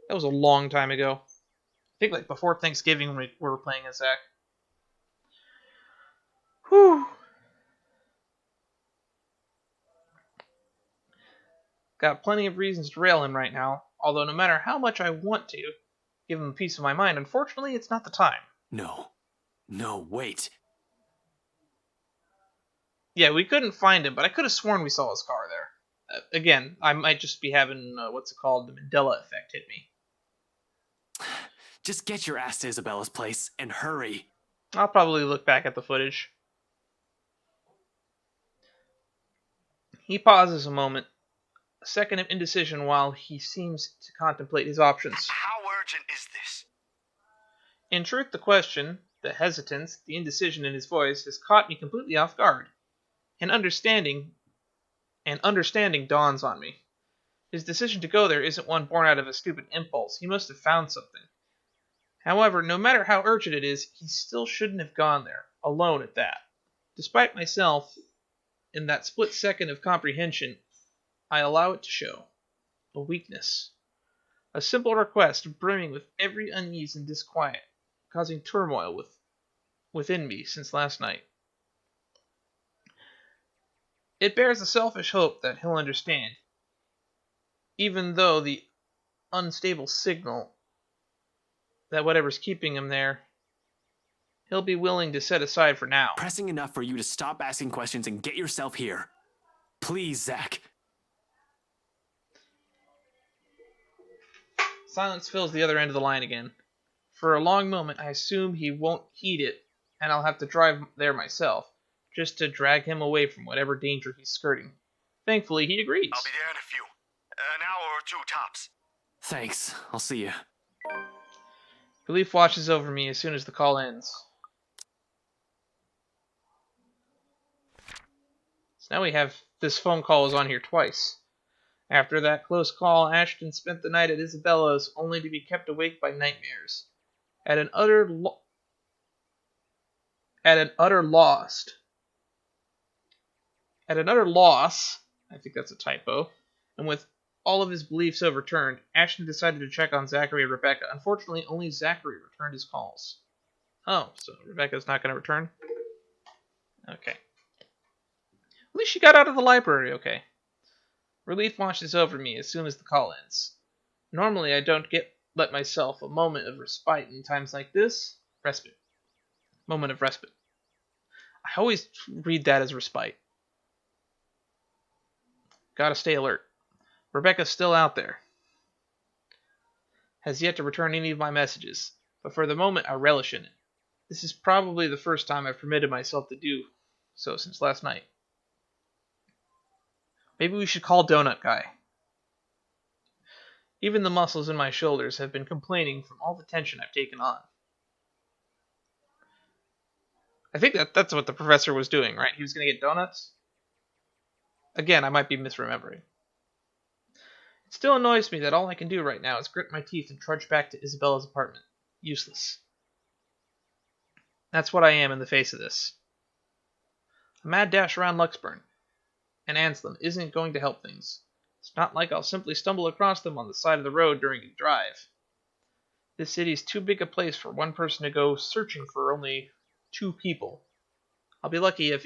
That was a long time ago. I think like before Thanksgiving when we were playing as Zach. Whew. Got plenty of reasons to rail him right now, although no matter how much I want to give him a piece of my mind, unfortunately it's not the time. No. No, wait. Yeah, we couldn't find him, but I could have sworn we saw his car there. Again, I might just be having, what's it called, the Mandela effect hit me. Just get your ass to Isabella's place and hurry. I'll probably look back at the footage. He pauses a moment, a second of indecision while he seems to contemplate his options. How urgent is this? In truth, the question, the hesitance, the indecision in his voice has caught me completely off guard. And understanding dawns on me. His decision to go there isn't one born out of a stupid impulse. He must have found something. However, no matter how urgent it is, he still shouldn't have gone there, alone at that. Despite myself, in that split second of comprehension, I allow it to show. A weakness. A simple request brimming with every unease and disquiet, causing turmoil within me since last night. It bears a selfish hope that he'll understand, even though the unstable signal that whatever's keeping him there, he'll be willing to set aside for now. Pressing enough for you to stop asking questions and get yourself here. Please, Zach. Silence fills the other end of the line again. For a long moment, I assume he won't heed it, and I'll have to drive there myself, just to drag him away from whatever danger he's skirting. Thankfully, he agrees. I'll be there in a few. An hour or two tops. Thanks. I'll see you. Relief washes over me as soon as the call ends. So now we have this phone call is on here twice. After that close call, Ashton spent the night at Isabella's only to be kept awake by nightmares. At an utter loss, I think that's a typo, and with all of his beliefs overturned, Ashton decided to check on Zachary and Rebecca. Unfortunately, only Zachary returned his calls. Oh, so Rebecca's not going to return? Okay. At least she got out of the library okay. Relief washes over me as soon as the call ends. Normally, I don't let myself a moment of respite in times like this. Respite. Moment of respite. I always read that as respite. Gotta stay alert. Rebecca's still out there. Has yet to return any of my messages, but for the moment I relish in it. This is probably the first time I've permitted myself to do so since last night. Maybe we should call Donut Guy. Even the muscles in my shoulders have been complaining from all the tension I've taken on. I think that's what the professor was doing, right? He was going to get donuts? Again, I might be misremembering. It still annoys me that all I can do right now is grit my teeth and trudge back to Isabella's apartment. Useless. That's what I am in the face of this. A mad dash around Luxburn and Anslem isn't going to help things. It's not like I'll simply stumble across them on the side of the road during a drive. This city's too big a place for one person to go searching for only two people. I'll be lucky if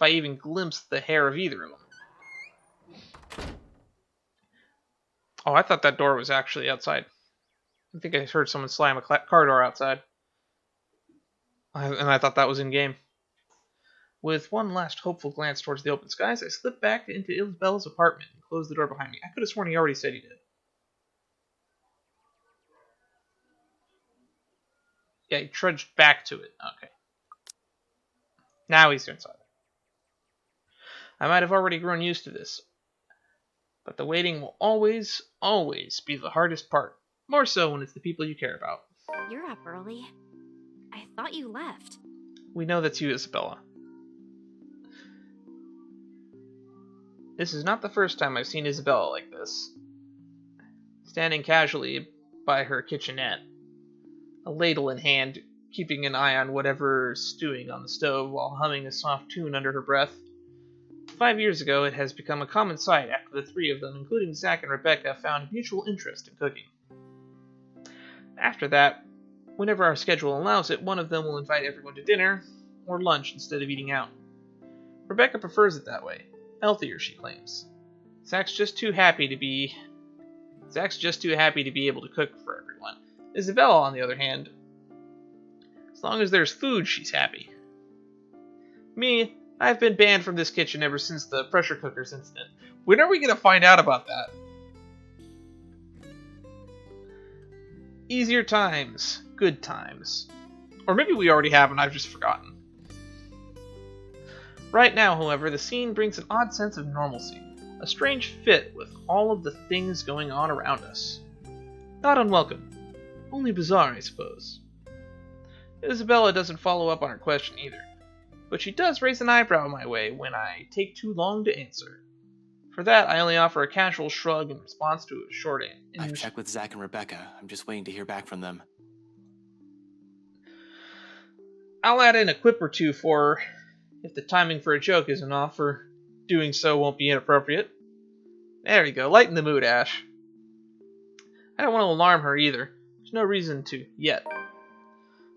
I even glimpse the hair of either of them. Oh, I thought that door was actually outside. I think I heard someone slam a car door outside. And I thought that was in-game. With one last hopeful glance towards the open skies, I slipped back into Isabella's apartment and closed the door behind me. I could have sworn he already said he did. Yeah, he trudged back to it. Okay. Now he's inside. I might have already grown used to this, but the waiting will always, always be the hardest part. More so when it's the people you care about. You're up early. I thought you left. We know that's you, Isabella. This is not the first time I've seen Isabella like this. Standing casually by her kitchenette, a ladle in hand, keeping an eye on whatever's stewing on the stove while humming a soft tune under her breath. 5 years ago, it has become a common sight after the three of them, including Zach and Rebecca, found mutual interest in cooking. After that, whenever our schedule allows it, one of them will invite everyone to dinner or lunch instead of eating out. Rebecca prefers it that way. Healthier, she claims. Zach's just too happy to be able to cook for everyone. Isabella, on the other hand, as long as there's food, she's happy. Me, I've been banned from this kitchen ever since the pressure cookers incident. When are we going to find out about that? Easier times. Good times. Or maybe we already have and I've just forgotten. Right now, however, the scene brings an odd sense of normalcy. A strange fit with all of the things going on around us. Not unwelcome. Only bizarre, I suppose. Isabella doesn't follow up on her question either. But she does raise an eyebrow my way when I take too long to answer. For that, I only offer a casual shrug in response to a short I've checked with Zach and Rebecca. I'm just waiting to hear back from them. I'll add in a quip or two for her, if the timing for a joke isn't off, or doing so won't be inappropriate. There you go, lighten the mood, Ash. I don't want to alarm her either. There's no reason to, yet.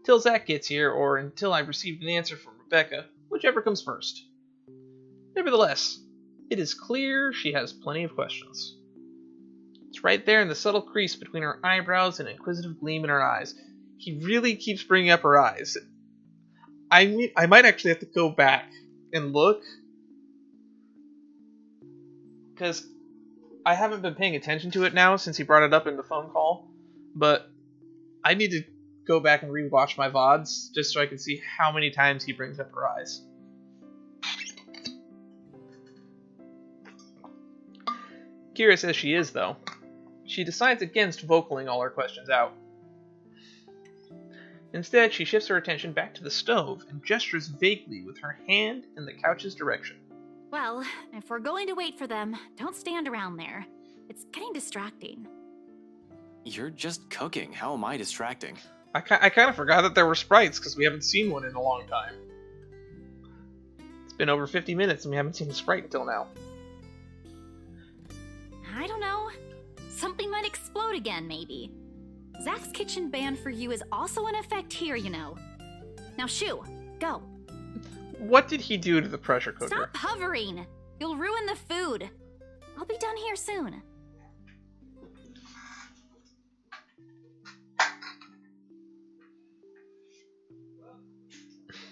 Till Zach gets here, or until I've received an answer from Rebecca, whichever comes first. Nevertheless, it is clear she has plenty of questions. It's right there in the subtle crease between her eyebrows and an inquisitive gleam in her eyes. He really keeps bringing up her eyes. I might actually have to go back and look, because I haven't been paying attention to it now since he brought it up in the phone call, but I need to go back and rewatch my VODs just so I can see how many times he brings up her eyes. Curious as she is, though, she decides against vocaling all her questions out. Instead, she shifts her attention back to the stove and gestures vaguely with her hand in the couch's direction. Well, if we're going to wait for them, don't stand around there. It's getting distracting. You're just cooking. How am I distracting? I kind of forgot that there were sprites because we haven't seen one in a long time. It's been over 50 minutes and we haven't seen a sprite until now. I don't know. Something might explode again, maybe. Zach's kitchen ban for you is also in effect here, you know. Now shoo, go. What did he do to the pressure cooker? Stop hovering! You'll ruin the food. I'll be done here soon.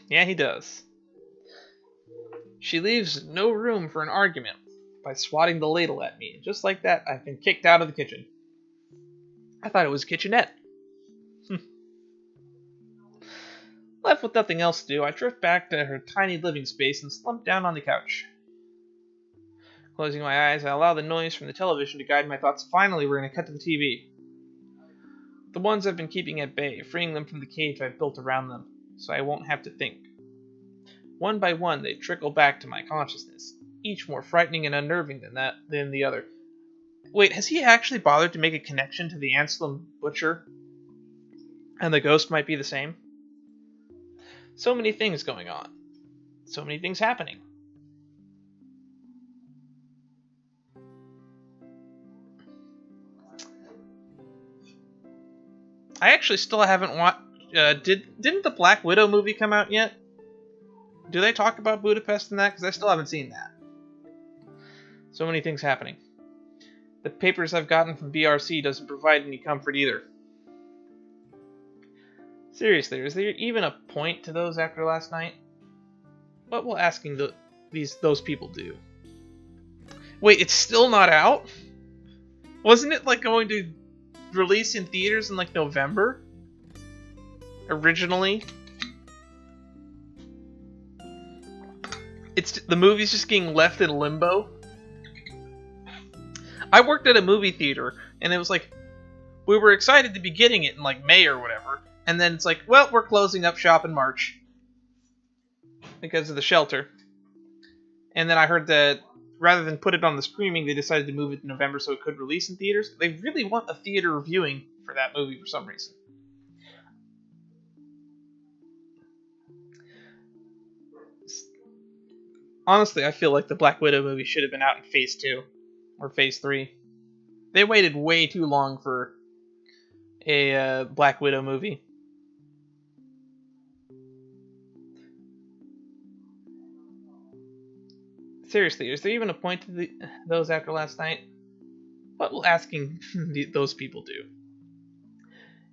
Yeah, he does. She leaves no room for an argument by swatting the ladle at me. Just like that, I've been kicked out of the kitchen. I thought it was a kitchenette. Left with nothing else to do, I drift back to her tiny living space and slump down on the couch. Closing my eyes, I allow the noise from the television to guide my thoughts. Finally, we're going to cut to the TV. The ones I've been keeping at bay, freeing them from the cage I've built around them, so I won't have to think. One by one, they trickle back to my consciousness, each more frightening and unnerving than the other. Wait, has he actually bothered to make a connection to the Anselm Butcher? And the ghost might be the same? So many things going on. So many things happening. I actually still haven't watched... didn't the Black Widow movie come out yet? Do they talk about Budapest in that? Because I still haven't seen that. So many things happening. The papers I've gotten from BRC doesn't provide any comfort either. Seriously, is there even a point to those after last night? What will asking those people do? Wait, it's still not out? Wasn't it like going to release in theaters in like November? Originally? The movie's just getting left in limbo? I worked at a movie theater, and it was like, we were excited to be getting it in like May or whatever, and then it's like, well, we're closing up shop in March because of the shelter. And then I heard that rather than put it on the streaming, they decided to move it to November so it could release in theaters. They really want a theater viewing for that movie for some reason. Honestly, I feel like the Black Widow movie should have been out in Phase 2 or Phase 3. They waited way too long for a Black Widow movie. Seriously, is there even a point to those after last night? What will asking those people do?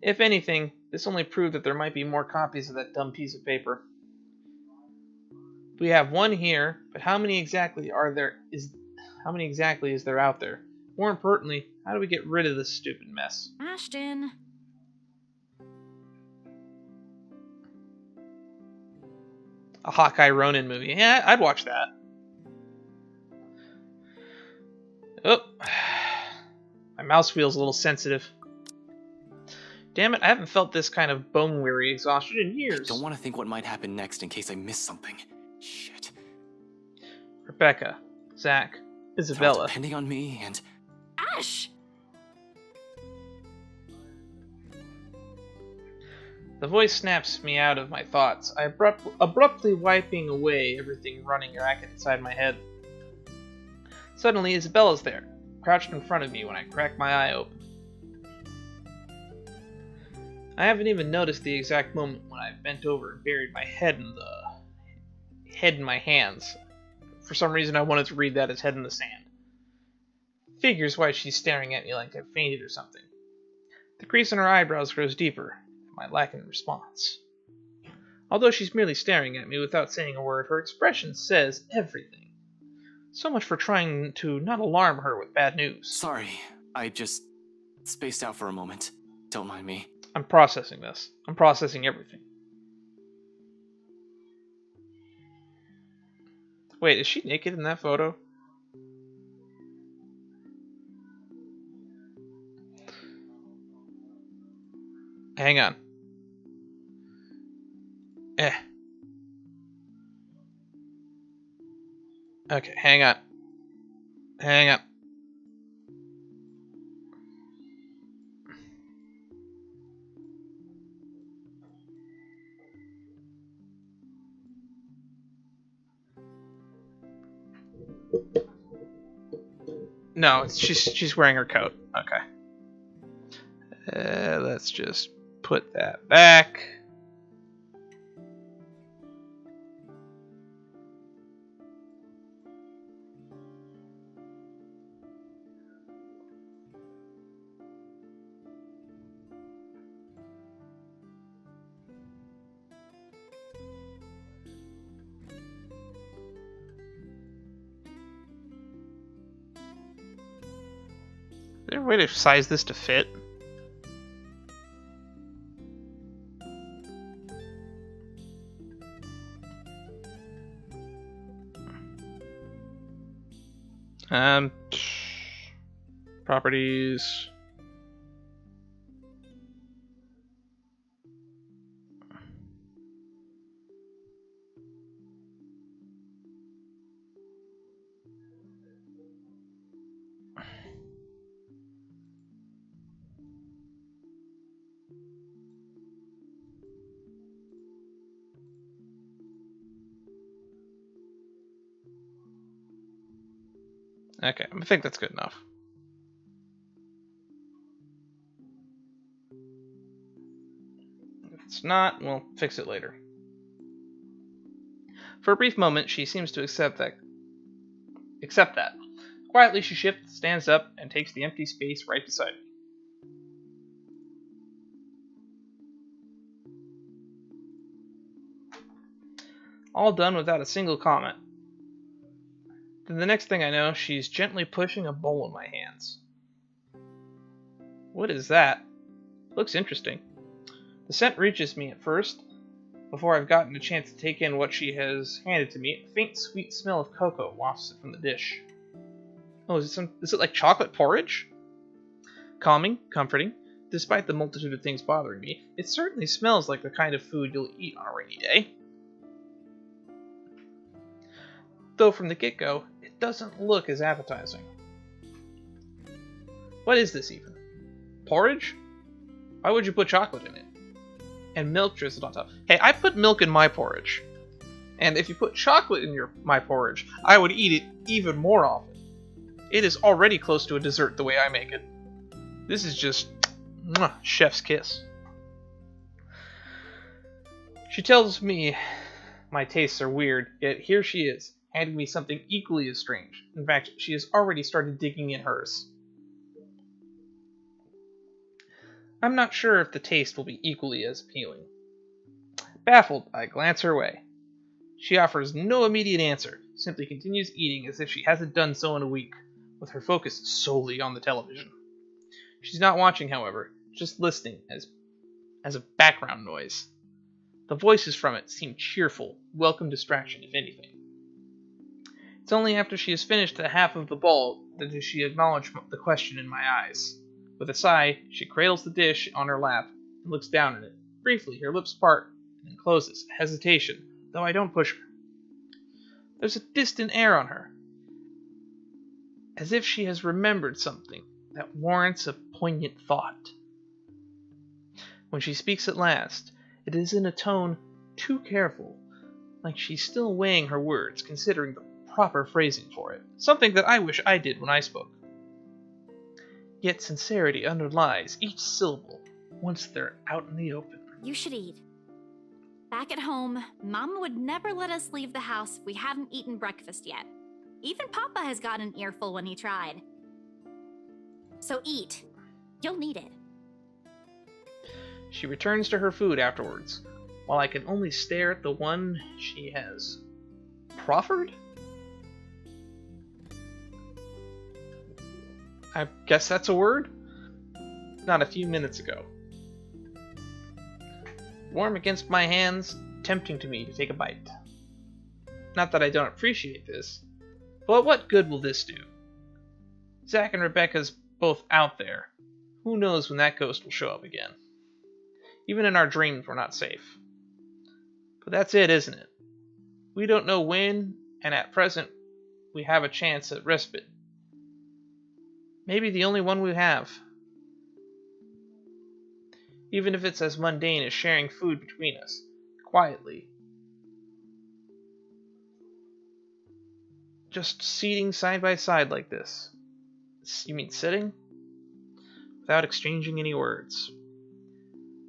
If anything, this only proved that there might be more copies of that dumb piece of paper. We have one here, but how many exactly is there out there? More importantly, how do we get rid of this stupid mess? Ashton. A Hawkeye Ronin movie. Yeah, I'd watch that. Oh, my mouse feels a little sensitive. Damn it, I haven't felt this kind of bone-weary exhaustion in years. Don't want to think what might happen next in case I miss something. Shit. Rebecca, Zach, It's all Isabella. depending on me and... Ash! The voice snaps me out of my thoughts, I abruptly wiping away everything running racket inside my head. Suddenly, Isabella's there, crouched in front of me when I crack my eye open. I haven't even noticed the exact moment when I bent over and buried my head in my hands. For some reason, I wanted to read that as head in the sand. Figures why she's staring at me like I've fainted or something. The crease in her eyebrows grows deeper, my lack in response. Although she's merely staring at me without saying a word, her expression says everything. So much for trying to not alarm her with bad news. Sorry, I just spaced out for a moment. Don't mind me. I'm processing this. I'm processing everything. Wait, is she naked in that photo? Hang on. Okay, hang on. Hang on. No, she's wearing her coat. Okay. Let's just put that back. Is there a way to size this to fit? Properties. Okay, I think that's good enough. If it's not, we'll fix it later. For a brief moment, she seems to accept that. Quietly, she shifts, stands up, and takes the empty space right beside me. All done without a single comment. Then the next thing I know, she's gently pushing a bowl in my hands. What is that? Looks interesting. The scent reaches me at first, before I've gotten a chance to take in what she has handed to me. A faint, sweet smell of cocoa wafts from the dish. Oh, is it like chocolate porridge? Calming, comforting. Despite the multitude of things bothering me, it certainly smells like the kind of food you'll eat on a rainy day. Though from the get-go, it doesn't look as appetizing. What is this even? Porridge? Why would you put chocolate in it? And milk drizzled on top. Hey, I put milk in my porridge. And if you put chocolate in my porridge, I would eat it even more often. It is already close to a dessert the way I make it. This is just chef's kiss. She tells me my tastes are weird, yet here she is, handing me something equally as strange. In fact, she has already started digging in hers. I'm not sure if the taste will be equally as appealing. Baffled, I glance her way. She offers no immediate answer, simply continues eating as if she hasn't done so in a week, with her focus solely on the television. She's not watching, however, just listening as a background noise. The voices from it seem cheerful, welcome distraction, if anything. It's only after she has finished the half of the bowl that does she acknowledge the question in my eyes. With a sigh, she cradles the dish on her lap and looks down at it. Briefly, her lips part and then closes, hesitation, though I don't push her. There's a distant air on her, as if she has remembered something that warrants a poignant thought. When she speaks at last, it is in a tone too careful, like she's still weighing her words, considering the proper phrasing for it, something that I wish I did when I spoke. Yet sincerity underlies each syllable once they're out in the open. You should eat. Back at home, Mama would never let us leave the house if we hadn't eaten breakfast yet. Even Papa has got an earful when he tried. So eat. You'll need it. She returns to her food afterwards, while I can only stare at the one she has proffered? I guess that's a word? Not a few minutes ago. Warm against my hands, tempting to me to take a bite. Not that I don't appreciate this, but what good will this do? Zach and Rebecca's both out there. Who knows when that ghost will show up again? Even in our dreams, we're not safe. But that's it, isn't it? We don't know when, and at present, we have a chance at respite. Maybe the only one we have. Even if it's as mundane as sharing food between us, quietly. Just seating side by side like this. You mean sitting? Without exchanging any words.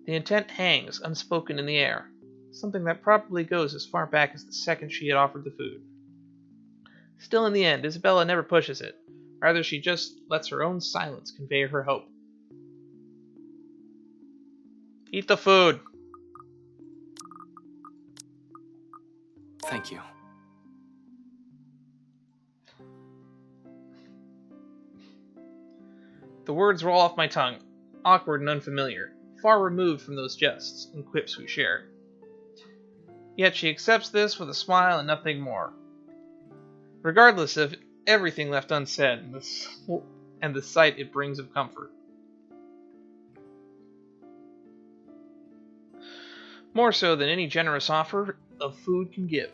The intent hangs unspoken in the air, something that probably goes as far back as the second she had offered the food. Still, in the end, Isabella never pushes it. Rather, she just lets her own silence convey her hope. Eat the food. Thank you. The words roll off my tongue, awkward and unfamiliar, far removed from those jests and quips we share. Yet she accepts this with a smile and nothing more. Regardless of everything left unsaid and the sight it brings of comfort. More so than any generous offer of food can give,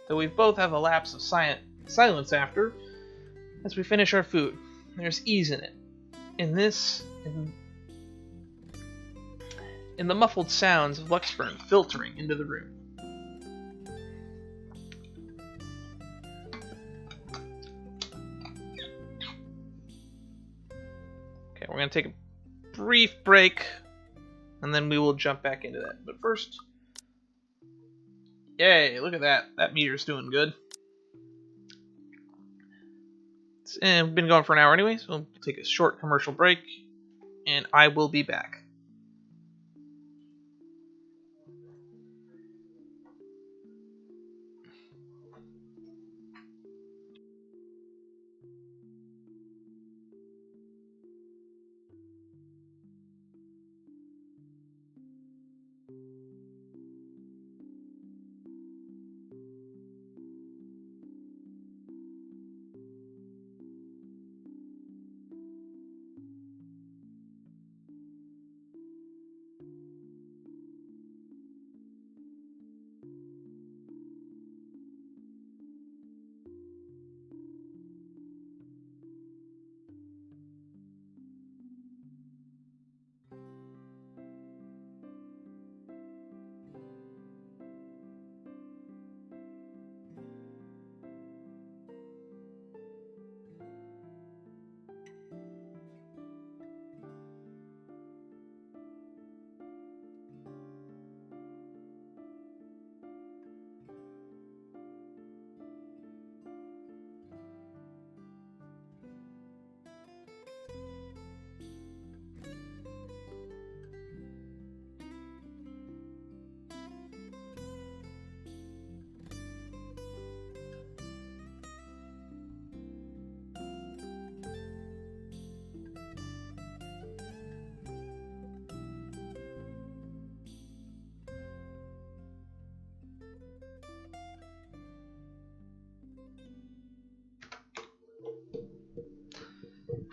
though we both have a lapse of silence after, as we finish our food. There's ease in it. In the muffled sounds of Luxburn filtering into the room. Okay, we're going to take a brief break, and then we will jump back into that. But first, yay, look at that. That meter's doing good. We've been going for an hour anyway, so we'll take a short commercial break, and I will be back.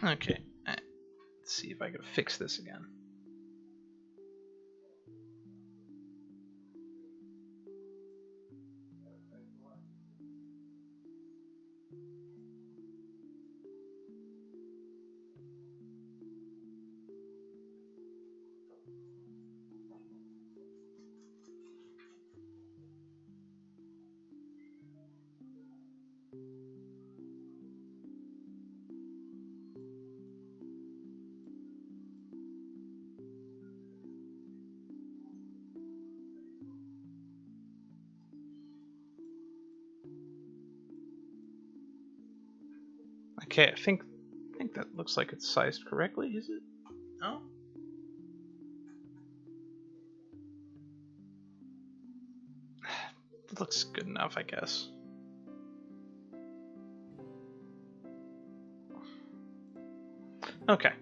Okay, let's see if I can fix this again. Okay, I think that looks like it's sized correctly, is it? No? It looks good enough, I guess. Okay.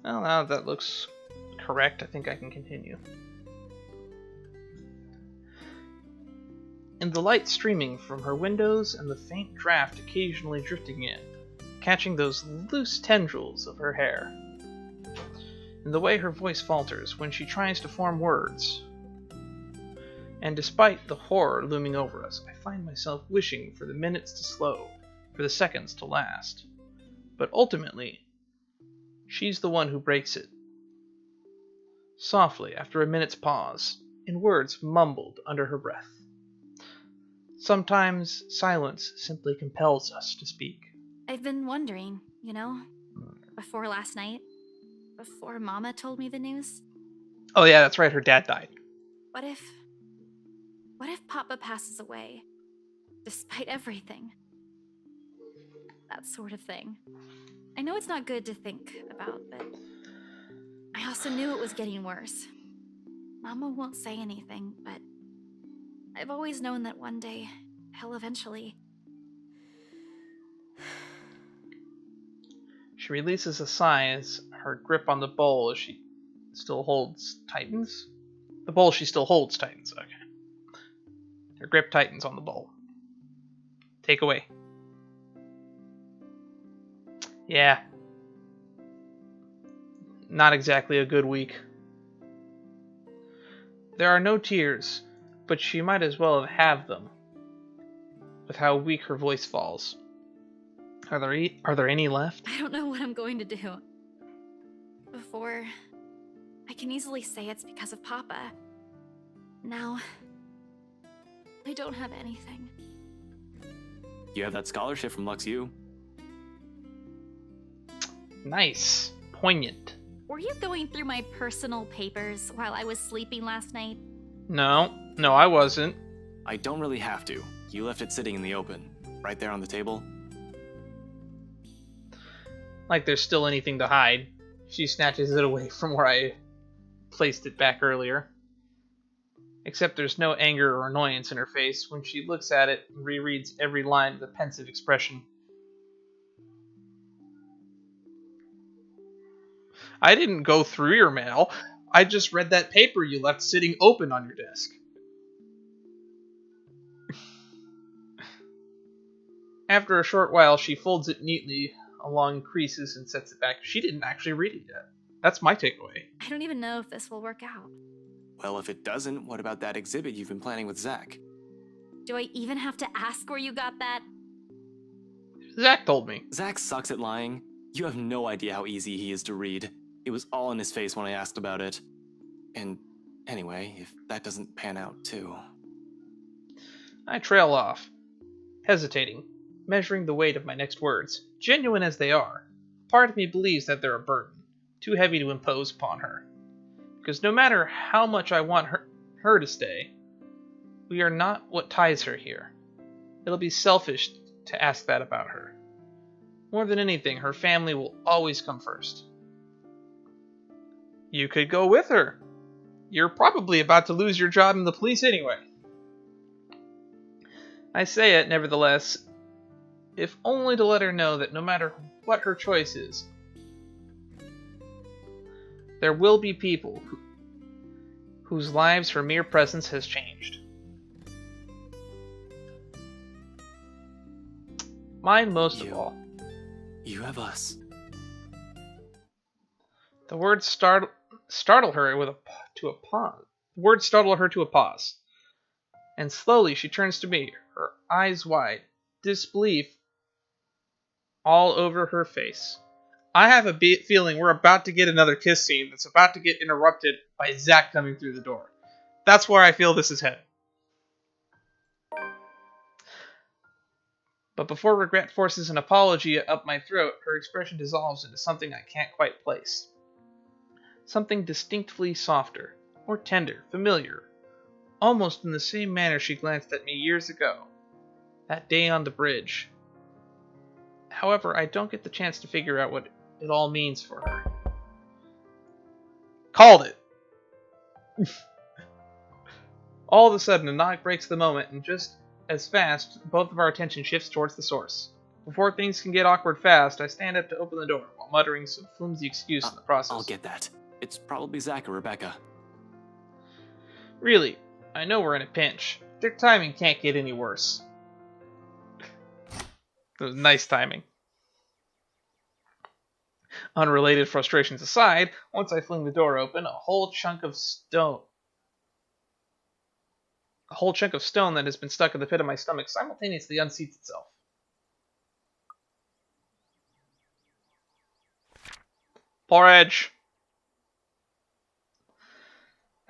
Well, now that looks correct, I think I can continue. In the light streaming from her windows and the faint draft occasionally drifting in, catching those loose tendrils of her hair. In the way her voice falters when she tries to form words. And despite the horror looming over us, I find myself wishing for the minutes to slow, for the seconds to last. But ultimately, she's the one who breaks it. Softly, after a minute's pause, in words mumbled under her breath. Sometimes silence simply compels us to speak. I've been wondering, before last night, before Mama told me the news, Oh yeah, that's right, her dad died. what if Papa passes away, despite everything? That sort of thing. I know it's not good to think about, but I also knew it was getting worse. Mama won't say anything, but I've always known that one day, he'll eventually. She releases a sigh as her grip on the bowl as she still holds tightens. The bowl she still holds tightens, okay. Her grip tightens on the bowl. Take away. Yeah. Not exactly a good week. There are no tears, but she might as well have them, with how weak her voice falls. Are there any left? I don't know what I'm going to do. Before, I can easily say it's because of Papa. Now, I don't have anything. You have that scholarship from Lux U. Nice. Poignant. Were you going through my personal papers while I was sleeping last night? No, I wasn't. I don't really have to. You left it sitting in the open, right there on the table. Like there's still anything to hide. She snatches it away from where I placed it back earlier. Except there's no anger or annoyance in her face when she looks at it and rereads every line with a pensive expression. I didn't go through your mail. I just read that paper you left sitting open on your desk. After a short while, she folds it neatly along creases and sets it back. She didn't actually read it yet. That's my takeaway. I don't even know if this will work out. Well, if it doesn't, what about that exhibit you've been planning with Zach? Do I even have to ask where you got that? Zach told me. Zach sucks at lying. You have no idea how easy he is to read. It was all in his face when I asked about it. And anyway, if that doesn't pan out too. I trail off, hesitating, measuring the weight of my next words. Genuine as they are, part of me believes that they're a burden, too heavy to impose upon her. Because no matter how much I want her to stay, we are not what ties her here. It'll be selfish to ask that about her. More than anything, her family will always come first. You could go with her. You're probably about to lose your job in the police anyway. I say it, nevertheless, if only to let her know that no matter what her choice is, there will be people whose lives her mere presence has changed. Mine most of all. You have us. The words startle her to a pause. The words startle her to a pause, and slowly she turns to me, her eyes wide, disbelief all over her face. I have a feeling we're about to get another kiss scene that's about to get interrupted by Zach coming through the door. That's where I feel this is headed. But before regret forces an apology up my throat, her expression dissolves into something I can't quite place. Something distinctly softer, more tender, familiar, almost in the same manner she glanced at me years ago, that day on the bridge. However, I don't get the chance to figure out what it all means for her. Called it! All of a sudden, a knock breaks the moment, and just as fast, both of our attention shifts towards the source. Before things can get awkward fast, I stand up to open the door, while muttering some flimsy excuse in the process. I'll get that. It's probably Zach or Rebecca. Really, I know we're in a pinch. Their timing can't get any worse. It was nice timing. Unrelated frustrations aside, once I fling the door open, a whole chunk of stone that has been stuck in the pit of my stomach simultaneously unseats itself. Porridge!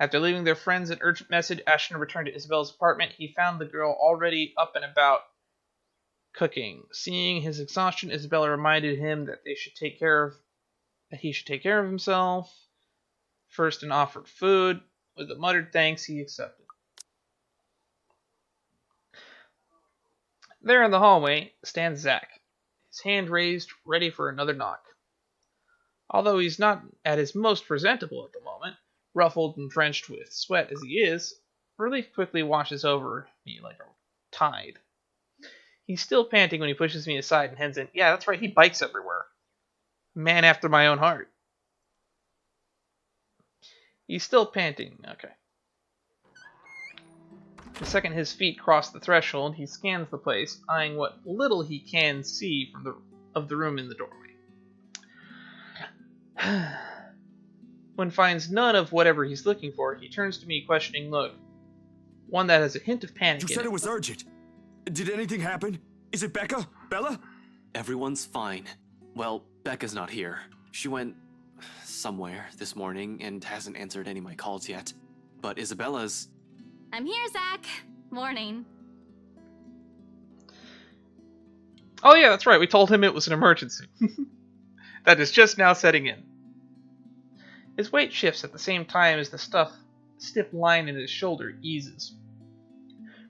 After leaving their friends an urgent message, Ashton returned to Isabella's apartment. He found the girl already up and about cooking. Seeing his exhaustion, Isabella reminded him that he should take care of himself first and offered food. With a muttered thanks, he accepted. There in the hallway stands Zach, his hand raised, ready for another knock. Although he's not at his most presentable at the moment, ruffled and drenched with sweat as he is, relief quickly washes over me like a tide. He's still panting when he pushes me aside and heads in. Yeah, that's right, he bikes everywhere. Man after my own heart. He's still panting. Okay. The second his feet cross the threshold, he scans the place, eyeing what little he can see of the room in the doorway. When finds none of whatever he's looking for, he turns to me, questioning look, one that has a hint of panic in it. You said it was urgent. Did anything happen? Is it Becca? Bella? Everyone's fine. Well, Becca's not here. She went somewhere this morning and hasn't answered any of my calls yet. But Isabella's... I'm here, Zach. Morning. Oh yeah, that's right, we told him it was an emergency. That is just now setting in. His weight shifts at the same time as the stiff line in his shoulder eases.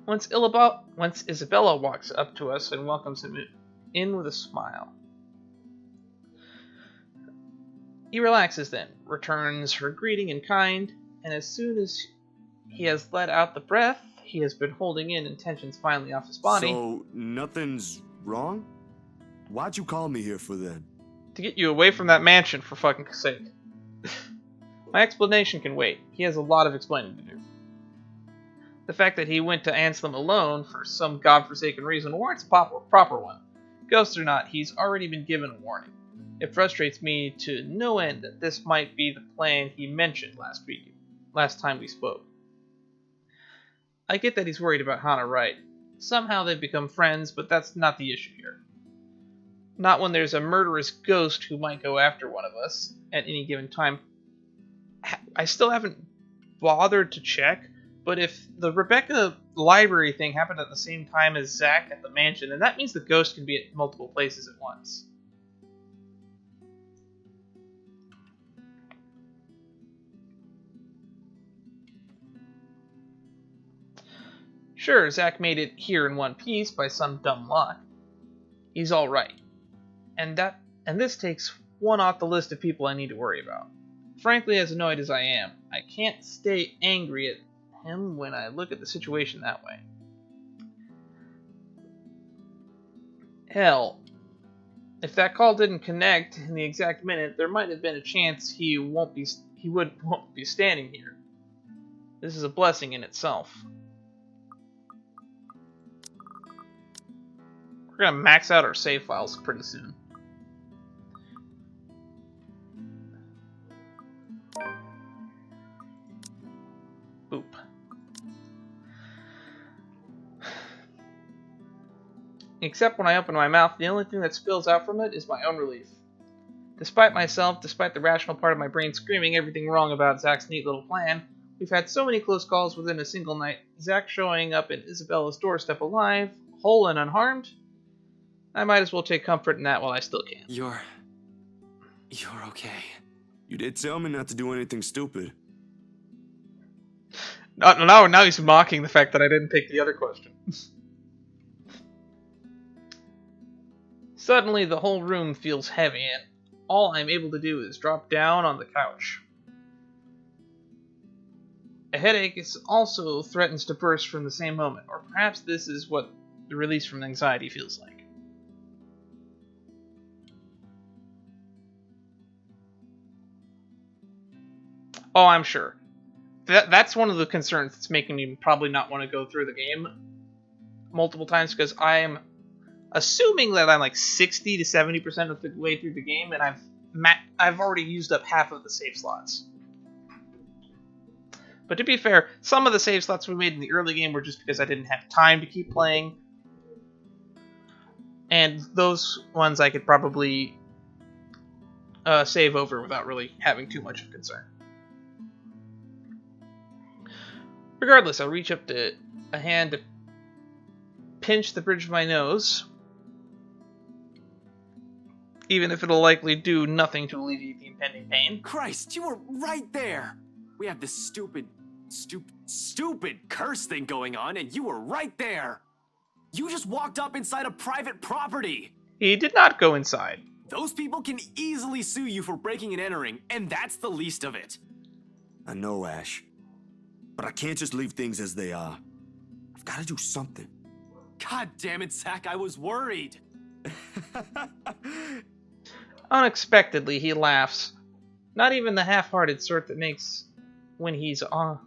Once Isabella walks up to us and welcomes him in with a smile. He relaxes then, returns her greeting in kind, and as soon as he has let out the breath he has been holding in tensions finally off his body. So, nothing's wrong? Why'd you call me here for then? To get you away from that mansion, for fucking sake. My explanation can wait. He has a lot of explaining to do. The fact that he went to Anselm alone for some godforsaken reason warrants a proper one. Ghost or not, he's already been given a warning. It frustrates me to no end that this might be the plan he mentioned last time we spoke. I get that he's worried about Hannah Wright. Somehow they've become friends, but that's not the issue here. Not when there's a murderous ghost who might go after one of us at any given time. I still haven't bothered to check, but if the Rebecca library thing happened at the same time as Zach at the mansion, then that means the ghost can be at multiple places at once. Sure, Zach made it here in one piece by some dumb luck. He's alright. And this takes one off the list of people I need to worry about. Frankly, as annoyed as I am, I can't stay angry at him when I look at the situation that way. Hell, if that call didn't connect in the exact minute, there might have been a chance he won't be standing here. This is a blessing in itself. We're gonna max out our save files pretty soon. Boop. Except when I open my mouth, the only thing that spills out from it is my own relief. Despite myself, despite the rational part of my brain screaming everything wrong about Zach's neat little plan, we've had so many close calls within a single night. Zach showing up at Isabella's doorstep alive, whole and unharmed. I might as well take comfort in that while I still can. You're okay. You did tell me not to do anything stupid. Now he's mocking the fact that I didn't pick the other question. Suddenly, the whole room feels heavy, and all I'm able to do is drop down on the couch. A headache also threatens to burst from the same moment, or perhaps this is what the release from anxiety feels like. Oh, I'm sure. That's one of the concerns that's making me probably not want to go through the game multiple times, because I'm assuming that I'm like 60 to 70% of the way through the game, and I've already used up half of the save slots. But to be fair, some of the save slots we made in the early game were just because I didn't have time to keep playing, and those ones I could probably save over without really having too much of concern. Regardless, I'll reach up to a hand to pinch the bridge of my nose, even if it'll likely do nothing to alleviate the impending pain. Christ, you were right there! We have this stupid curse thing going on, and you were right there! You just walked up inside a private property! He did not go inside. Those people can easily sue you for breaking and entering, and that's the least of it. I know, Ash. But I can't just leave things as they are. I've got to do something. God damn it, Zach, I was worried. Unexpectedly, he laughs. Not even the half-hearted sort that makes when he's not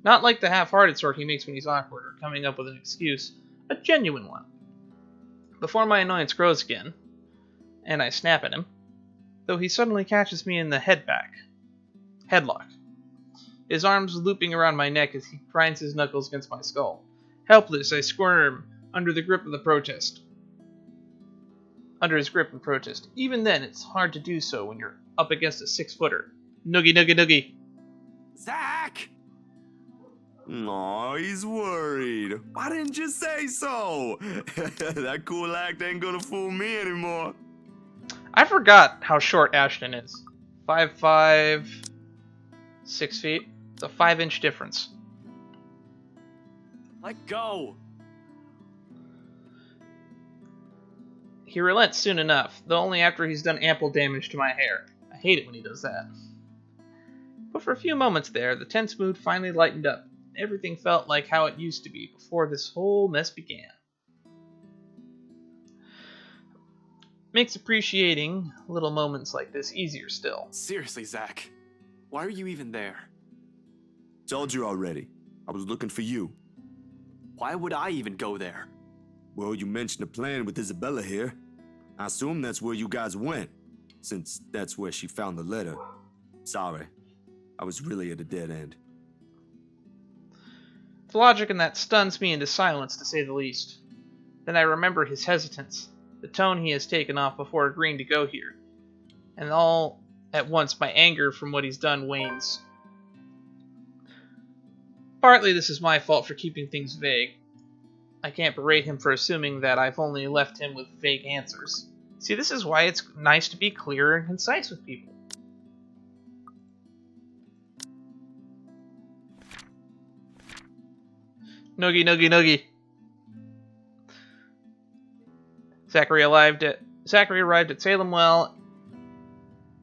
like the half-hearted sort he makes when he's awkward or coming up with an excuse. A genuine one. Before my annoyance grows again, and I snap at him, though he suddenly catches me in the headlock. His arms looping around my neck as he grinds his knuckles against my skull. Helpless, I squirm under his grip in protest. Even then, it's hard to do so when you're up against a 6-footer. Noogie, noogie, noogie. Zach! Aw, he's worried. Why didn't you say so? That cool act ain't gonna fool me anymore. I forgot how short Ashton is. 5'5", 6 feet. It's a 5-inch difference. Let go! He relents soon enough, though only after he's done ample damage to my hair. I hate it when he does that. But for a few moments there, the tense mood finally lightened up. Everything felt like how it used to be before this whole mess began. Makes appreciating little moments like this easier still. Seriously, Zach, why are you even there? Told you already. I was looking for you. Why would I even go there? Well, you mentioned a plan with Isabella here. I assume that's where you guys went, since that's where she found the letter. Sorry. I was really at a dead end. The logic in that stuns me into silence, to say the least. Then I remember his hesitance, the tone he has taken off before agreeing to go here. And all at once my anger from what he's done wanes. Partly this is my fault for keeping things vague. I can't berate him for assuming that I've only left him with vague answers. See, this is why it's nice to be clear and concise with people. Noogie, noogie, noogie. Zachary arrived at Salem well,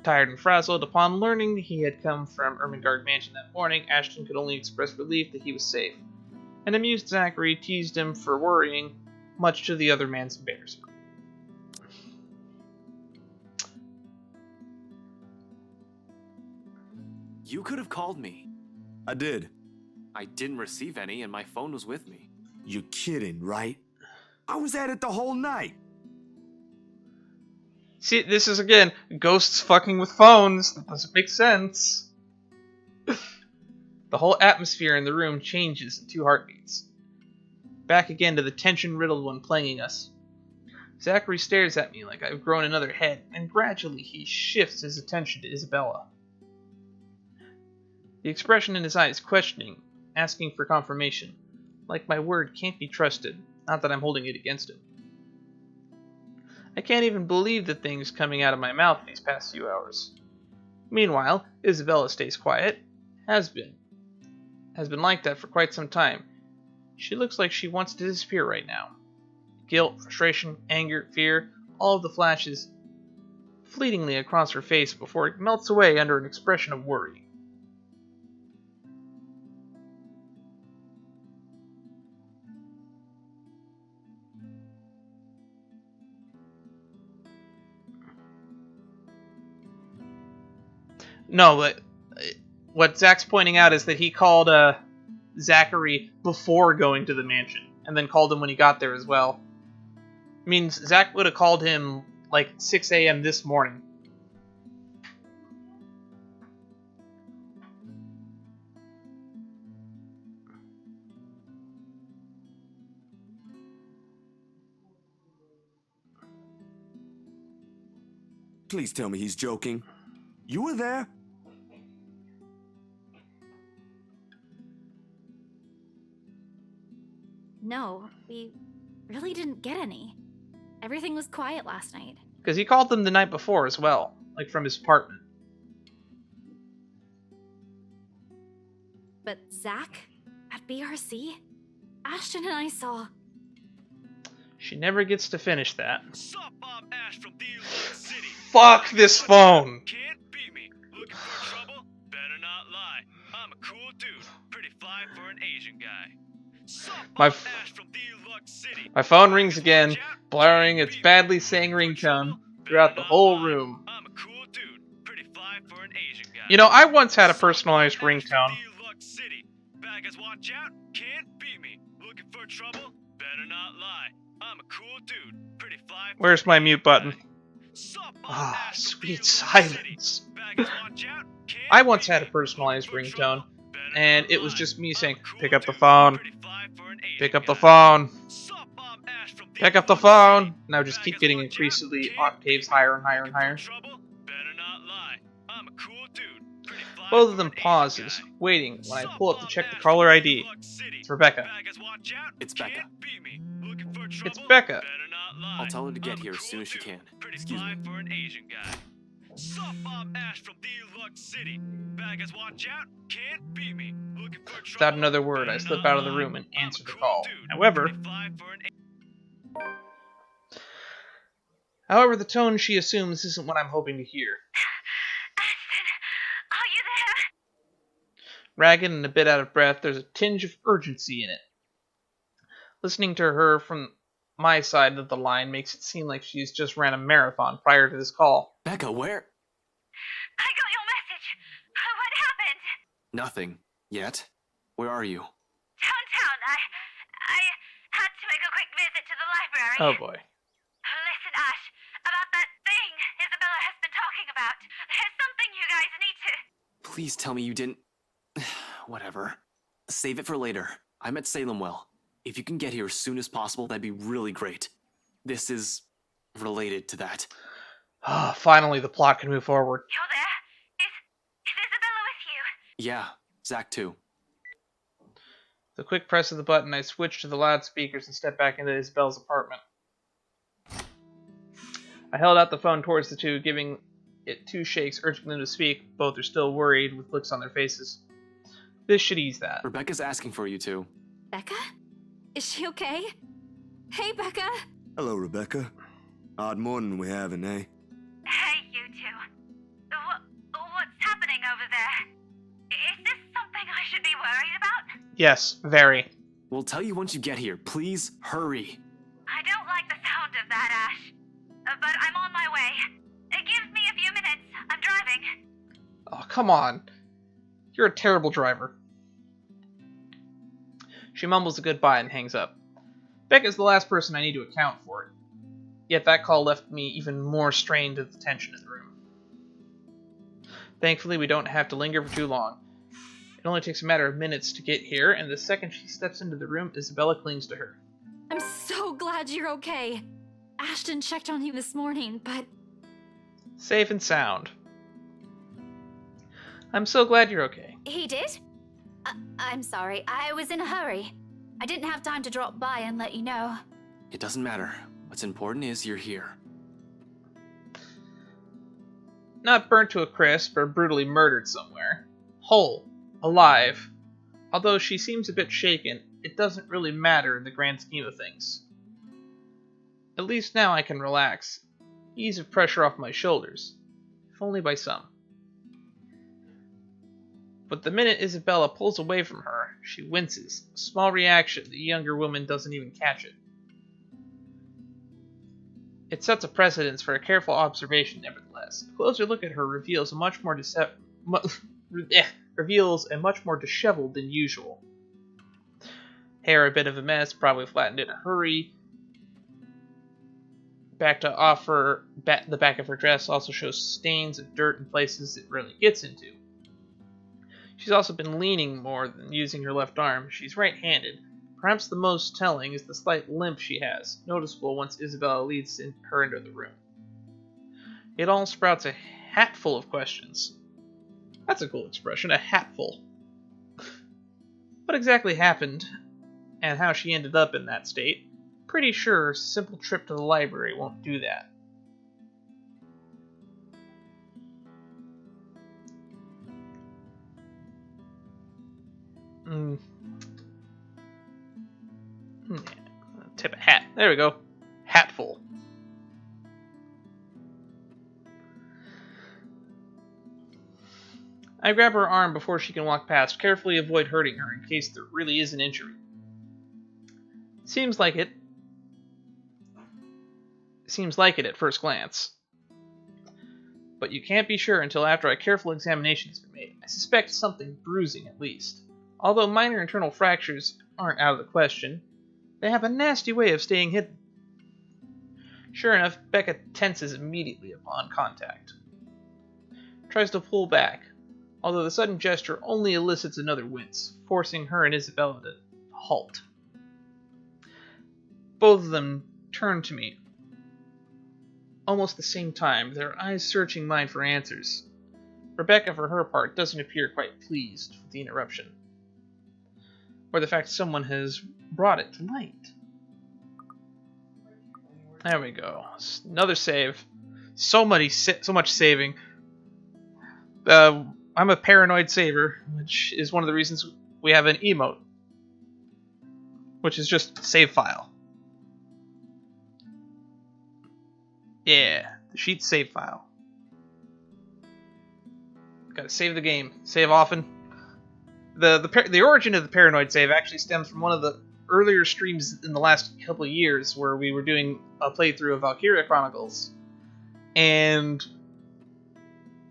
tired and frazzled. Upon learning he had come from Ermengarde Mansion that morning, Ashton could only express relief that he was safe. An amused Zachary teased him for worrying much to the other man's embarrassment. You could have called me. I did. I didn't receive any, and my phone was with me. You're kidding, right? I was at it the whole night. See, this is again ghosts fucking with phones. That doesn't make sense. The whole atmosphere in the room changes in 2 heartbeats. Back again to the tension-riddled one plaguing us. Zachary stares at me like I've grown another head, and gradually he shifts his attention to Isabella. The expression in his eyes questioning, asking for confirmation, like my word can't be trusted, not that I'm holding it against him. I can't even believe the things coming out of my mouth these past few hours. Meanwhile, Isabella stays quiet, has been like that for quite some time. She looks like she wants to disappear right now. Guilt, frustration, anger, fear, all of the flashes fleetingly across her face before it melts away under an expression of worry. No, but what Zach's pointing out is that he called Zachary before going to the mansion, and then called him when he got there as well. Means Zach would have called him like 6 a.m. this morning. Please tell me he's joking. You were there? No, we really didn't get any. Everything was quiet last night. Because he called them the night before as well, like from his apartment. But Zach? At BRC? Ashton and I saw... She never gets to finish that. Sup, I'm Ash from the Lock City. Fuck this phone! Can't beat me. Looking for trouble? Better not lie. I'm a cool dude. Pretty fly for an Asian guy. Sup, My I'm f- Ash from the Lock City. My phone rings again, blaring its badly saying ringtone throughout the whole room. I'm a cool dude. Pretty fly for an Asian guy. You know, I once had a personalized ringtone. Baggers, watch out, can't beat me. Looking for trouble? Better not lie. I'm a cool dude. Pretty fly. Where's my mute button? Ah, Sweet silence. I once had a personalized ringtone, and it was just me saying, pick up the phone. Pick up the phone. Pick up the phone. And I would just keep getting increasingly octaves higher and higher and higher. Both of them pauses, waiting when I pull up to check the caller ID. It's Rebecca. It's Becca. It's Becca. I'll tell her to get here as soon as she can. Excuse me. Without another word, I slip out of the room and answer the call. However, the tone she assumes isn't what I'm hoping to hear. Ashton, are you there? Ragged and a bit out of breath, there's a tinge of urgency in it. Listening to her from my side of the line makes it seem like she's just ran a marathon prior to this call. Becca, where? I got your message. What happened? Nothing. Yet. Where are you? Downtown. I had to make a quick visit to the library. Oh boy. Listen, Ash, about that thing Isabella has been talking about. There's something you guys need to... Please tell me you didn't... Whatever. Save it for later. I'm at Salemwell. If you can get here as soon as possible, that'd be really great. This is related to that. Finally, the plot can move forward. You're there? Is Isabella with you? Yeah, Zach too. The quick press of the button, I switch to the loudspeakers and step back into Isabella's apartment. I held out the phone towards the two, giving it 2 shakes, urging them to speak. Both are still worried, with looks on their faces. This should ease that. Rebecca's asking for you two. Becca? Is she okay? Hey, Becca! Hello, Rebecca. Odd morning we're having, eh? Hey, you two. What's happening over there? Is this something I should be worried about? Yes, very. We'll tell you once you get here. Please, hurry. come on. You're a terrible driver. She mumbles a goodbye and hangs up. Becca's the last person I need to account for it. Yet that call left me even more strained at the tension in the room. Thankfully, we don't have to linger for too long. It only takes a matter of minutes to get here, and the second she steps into the room, Isabella clings to her. I'm so glad you're okay. Ashton checked on you this morning, but... Safe and sound. I'm so glad you're okay. He did? I'm sorry. I was in a hurry. I didn't have time to drop by and let you know. It doesn't matter. What's important is you're here. Not burnt to a crisp or brutally murdered somewhere. Whole. Alive. Although she seems a bit shaken, it doesn't really matter in the grand scheme of things. At least now I can relax, ease of pressure off my shoulders, if only by some. But the minute Isabella pulls away from her, she winces, a small reaction the younger woman doesn't even catch it. It sets a precedence for a careful observation, nevertheless. A closer look at her reveals a much more disheveled than usual. Hair a bit of a mess, probably flattened in a hurry. The back of her dress also shows stains of dirt in places it rarely gets into. She's also been leaning more than using her left arm. She's right-handed. Perhaps the most telling is the slight limp she has, noticeable once Isabella leads her into the room. It all sprouts a hatful of questions. That's a cool expression, a hatful. What exactly happened, and how she ended up in that state? Pretty sure a simple trip to the library won't do that. Tip a hat. There we go. Hatful. I grab her arm before she can walk past, carefully avoid hurting her in case there really is an injury. Seems like it at first glance. But you can't be sure until after a careful examination has been made. I suspect something bruising at least. Although minor internal fractures aren't out of the question, they have a nasty way of staying hidden. Sure enough, Becca tenses immediately upon contact. Tries to pull back, although the sudden gesture only elicits another wince, forcing her and Isabella to halt. Both of them turn to me, almost the same time, their eyes searching mine for answers. Rebecca, for her part, doesn't appear quite pleased with the interruption, or the fact someone has brought it to light. There we go. Another save. So much saving. I'm a paranoid saver, which is one of the reasons we have an emote, which is just save file. Yeah, the sheet save file. Gotta save the game. Save often. The origin of the paranoid save actually stems from one of the earlier streams in the last couple of years where we were doing a playthrough of Valkyria Chronicles. And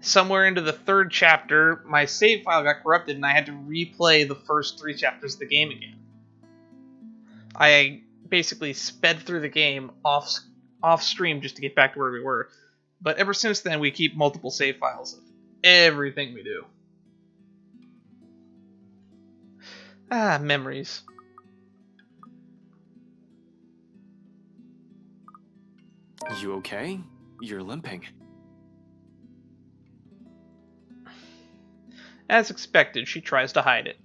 somewhere into the third chapter, my save file got corrupted and I had to replay the first 3 chapters of the game again. I basically sped through the game off stream just to get back to where we were. But ever since then, we keep multiple save files of everything we do. Ah, memories. You okay? You're limping. As expected, she tries to hide it.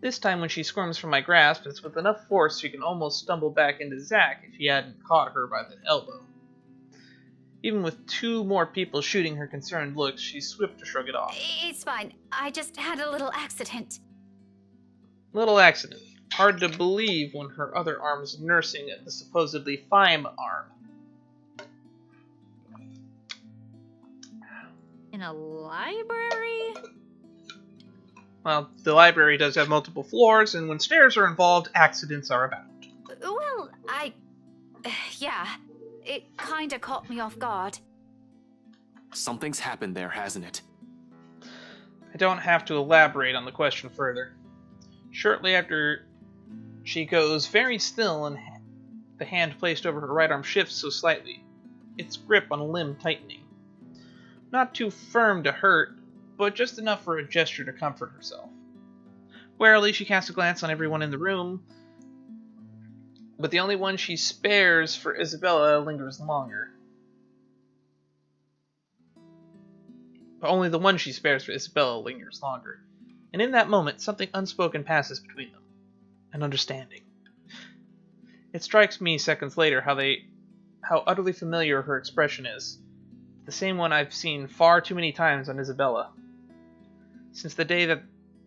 This time when she squirms from my grasp, it's with enough force she can almost stumble back into Zack if he hadn't caught her by the elbow. Even with 2 more people shooting her concerned looks, she's swift to shrug it off. It's fine. I just had a little accident. Little accident. Hard to believe when her other arm's nursing the supposedly fine arm. In a library? Well, the library does have multiple floors, and when stairs are involved, accidents are about. Well, yeah. It kinda caught me off guard. Something's happened there, hasn't it? I don't have to elaborate on the question further. Shortly after, she goes very still, and the hand placed over her right arm shifts so slightly, its grip on a limb tightening. Not too firm to hurt, but just enough for a gesture to comfort herself. Warily, she casts a glance on everyone in the room, but the only one she spares for Isabella lingers longer. Only the one she spares for Isabella lingers longer. And in that moment, something unspoken passes between them. An understanding. It strikes me seconds later how utterly familiar her expression is. The same one I've seen far too many times on Isabella. Since the day that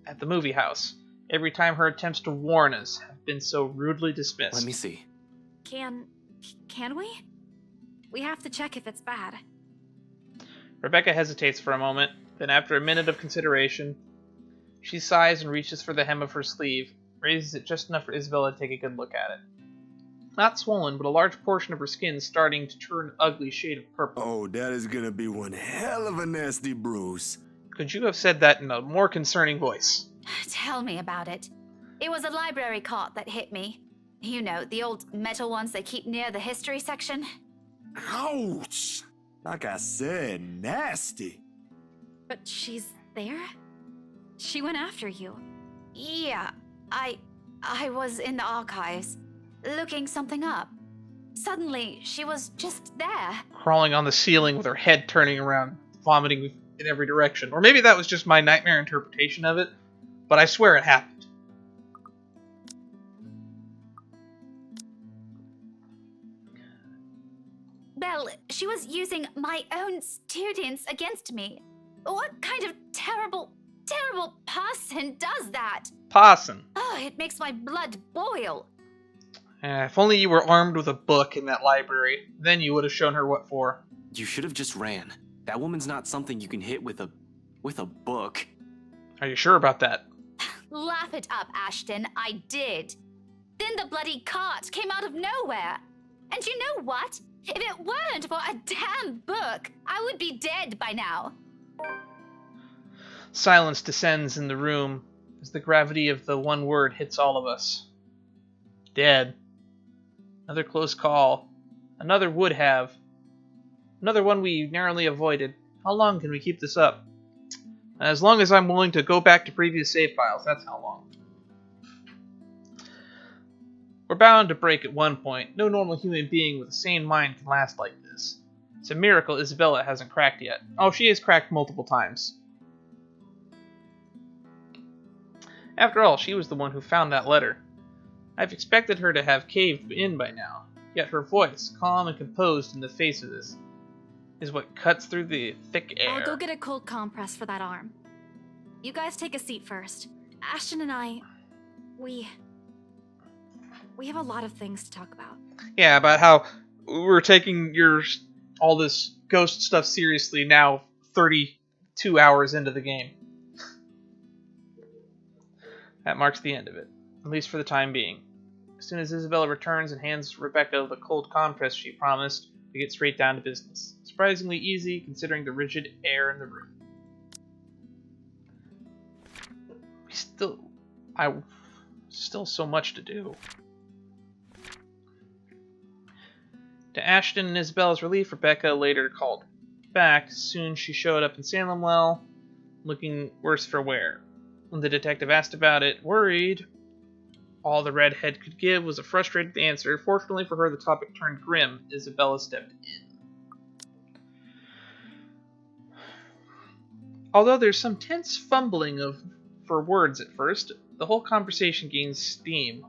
at the movie house, every time her attempts to warn us have been so rudely dismissed. Let me see. Can we? We have to check if it's bad. Rebecca hesitates for a moment, then after a minute of consideration, she sighs and reaches for the hem of her sleeve, raises it just enough for Isabella to take a good look at it. Not swollen, but a large portion of her skin starting to turn an ugly shade of purple. Oh, that is gonna be one hell of a nasty bruise. Could you have said that in a more concerning voice? Tell me about it. It was a library cart that hit me. You know, the old metal ones they keep near the history section. Ouch! Like I said, nasty. But she's there? She went after you. Yeah, I was in the archives, looking something up. Suddenly, she was just there. Crawling on the ceiling with her head turning around, vomiting in every direction. Or maybe that was just my nightmare interpretation of it, but I swear it happened. Belle, she was using my own students against me. What kind of terrible person does that? Parson. Oh, it makes my blood boil. If only you were armed with a book in that library, then you would have shown her what for. You should have just ran. That woman's not something you can hit with a book. Are you sure about that? Laugh it up, Ashton. I did. Then the bloody cart came out of nowhere. And you know what? If it weren't for a damn book, I would be dead by now. Silence descends in the room as the gravity of the one word hits all of us. Dead. Another close call. Another would have. Another one we narrowly avoided. How long can we keep this up? As long as I'm willing to go back to previous save files, that's how long. We're bound to break at one point. No normal human being with a sane mind can last like this. It's a miracle Isabella hasn't cracked yet. Oh, she has cracked multiple times. After all, she was the one who found that letter. I've expected her to have caved in by now, yet her voice, calm and composed in the face of this, is what cuts through the thick air. I'll go get a cold compress for that arm. You guys take a seat first. Ashton and I, we have a lot of things to talk about. Yeah, about how we're taking all this ghost stuff seriously now, 32 hours into the game. That marks the end of it, at least for the time being. As soon as Isabella returns and hands Rebecca the cold compress she promised, we get straight down to business. Surprisingly easy, considering the rigid air in the room. Still so much to do. To Ashton and Isabella's relief, Rebecca later called back. Soon she showed up in Salemwell, looking worse for wear. When the detective asked about it, worried, all the redhead could give was a frustrated answer. Fortunately for her, the topic turned grim. Isabella stepped in. Although there's some tense fumbling for words at first, the whole conversation gains steam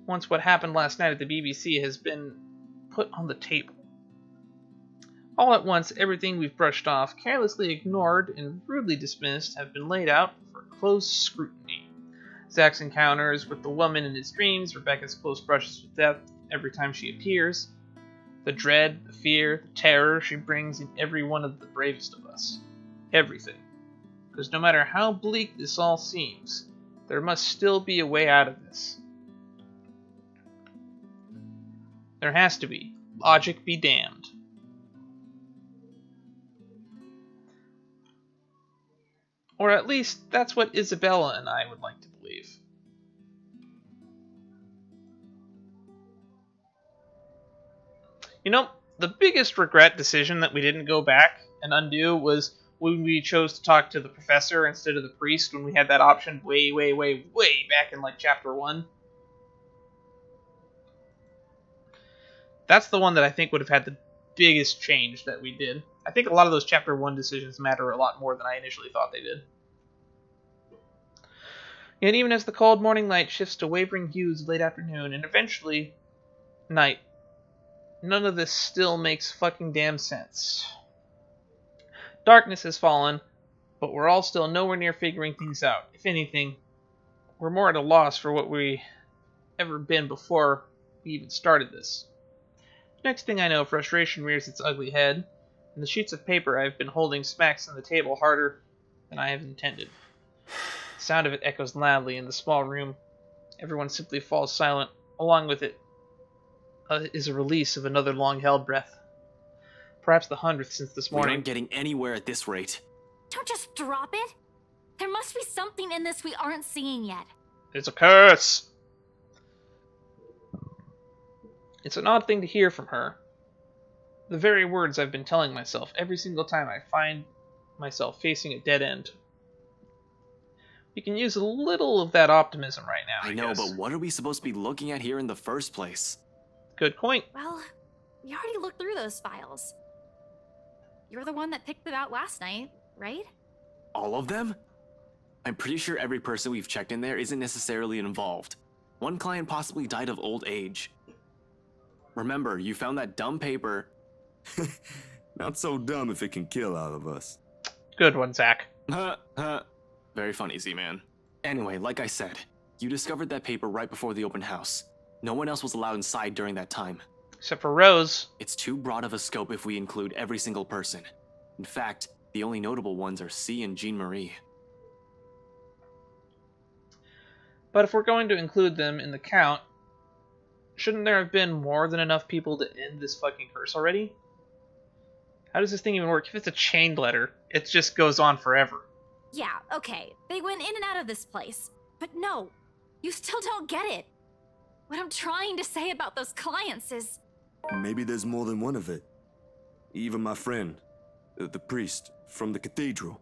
once what happened last night at the BBC has been put on the table. All at once, everything we've brushed off, carelessly ignored, and rudely dismissed have been laid out for close scrutiny. Zach's encounters with the woman in his dreams, Rebecca's close brushes with death every time she appears, the dread, the fear, the terror she brings in every one of the bravest of us. Everything. Because no matter how bleak this all seems, there must still be a way out of this. There has to be. Logic be damned. Or at least, that's what Isabella and I would like to believe. You know, the biggest regret decision that we didn't go back and undo was when we chose to talk to the professor instead of the priest when we had that option way back in like chapter 1. That's the one that I think would have had the biggest change that we did. I think a lot of those chapter 1 decisions matter a lot more than I initially thought they did. Yet even as the cold morning light shifts to wavering hues late afternoon and eventually night, none of this still makes fucking damn sense. Darkness has fallen, but we're all still nowhere near figuring things out. If anything, we're more at a loss for what we ever been before we even started this. Next thing I know, frustration rears its ugly head, and the sheets of paper I've been holding smacks on the table harder than I have intended. The sound of it echoes loudly in the small room. Everyone simply falls silent. Along with it is a release of another long-held breath. Perhaps the 100th since this We morning. aren't getting anywhere at this rate. Don't just drop it. There must be something in this we aren't seeing yet. It's a curse! It's an odd thing to hear from her. The very words I've been telling myself every single time I find myself facing a dead end. We can use a little of that optimism right now, I know, guess. but what are we supposed to be looking at here in the first place? Good point. Well, we already looked through those files. You're the one that picked them out last night, right? All of them? I'm pretty sure every person we've checked in there isn't necessarily involved. One client possibly died of old age. Remember, you found that dumb paper. Not so dumb if it can kill all of us. Good one, Zach. Very funny, Z-Man. Anyway, like I said, you discovered that paper right before the open house. No one else was allowed inside during that time. Except for Rose. It's too broad of a scope if we include every single person. In fact, the only notable ones are C and Jean Marie. But if we're going to include them in the count, shouldn't there have been more than enough people to end this fucking curse already? How does this thing even work? If it's a chained letter, it just goes on forever. Yeah, okay. They went in and out of this place. But no, you still don't get it. What I'm trying to say about those clients is... Maybe there's more than one of it. Even my friend, the priest from the cathedral.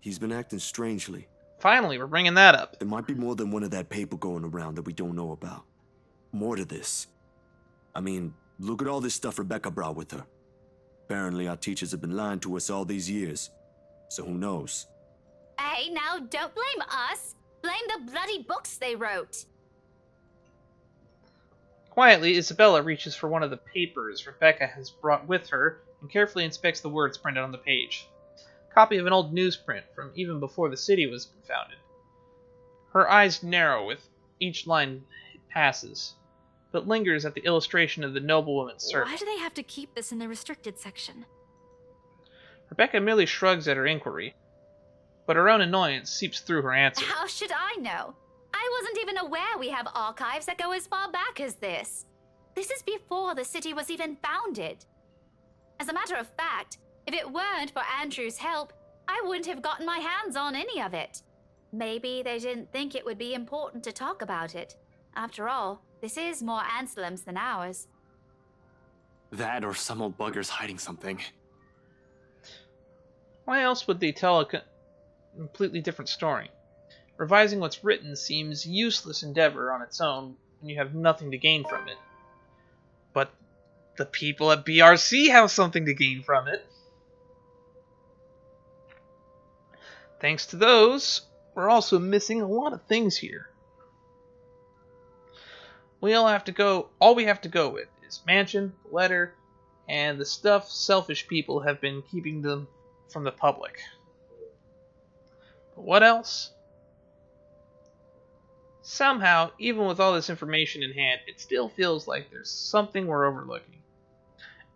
He's been acting strangely. Finally, we're bringing that up. There might be more than one of that paper going around that we don't know about. More to this. I mean, look at all this stuff Rebecca brought with her. Apparently our teachers have been lying to us all these years. So who knows? Hey, now don't blame us. Blame the bloody books they wrote. Quietly, Isabella reaches for one of the papers Rebecca has brought with her and carefully inspects the words printed on the page. A copy of an old newsprint from even before the city was founded. Her eyes narrow with each line it passes, but lingers at the illustration of the noblewoman's servant. Why do they have to keep this in the restricted section? Rebecca merely shrugs at her inquiry, but her own annoyance seeps through her answer. How should I know? I wasn't even aware we have archives that go as far back as this. This is before the city was even founded. As a matter of fact, if it weren't for Andrew's help, I wouldn't have gotten my hands on any of it. Maybe they didn't think it would be important to talk about it. After all, this is more Anselm's than ours. That or some old bugger's hiding something. Why else would they tell a completely different story? Revising what's written seems useless endeavor on its own when you have nothing to gain from it. But the people at BRC have something to gain from it. Thanks to those, we're also missing a lot of things here. All we have to go with is mansion, letter, and the stuff selfish people have been keeping them from the public. But what else? Somehow, even with all this information in hand, it still feels like there's something we're overlooking.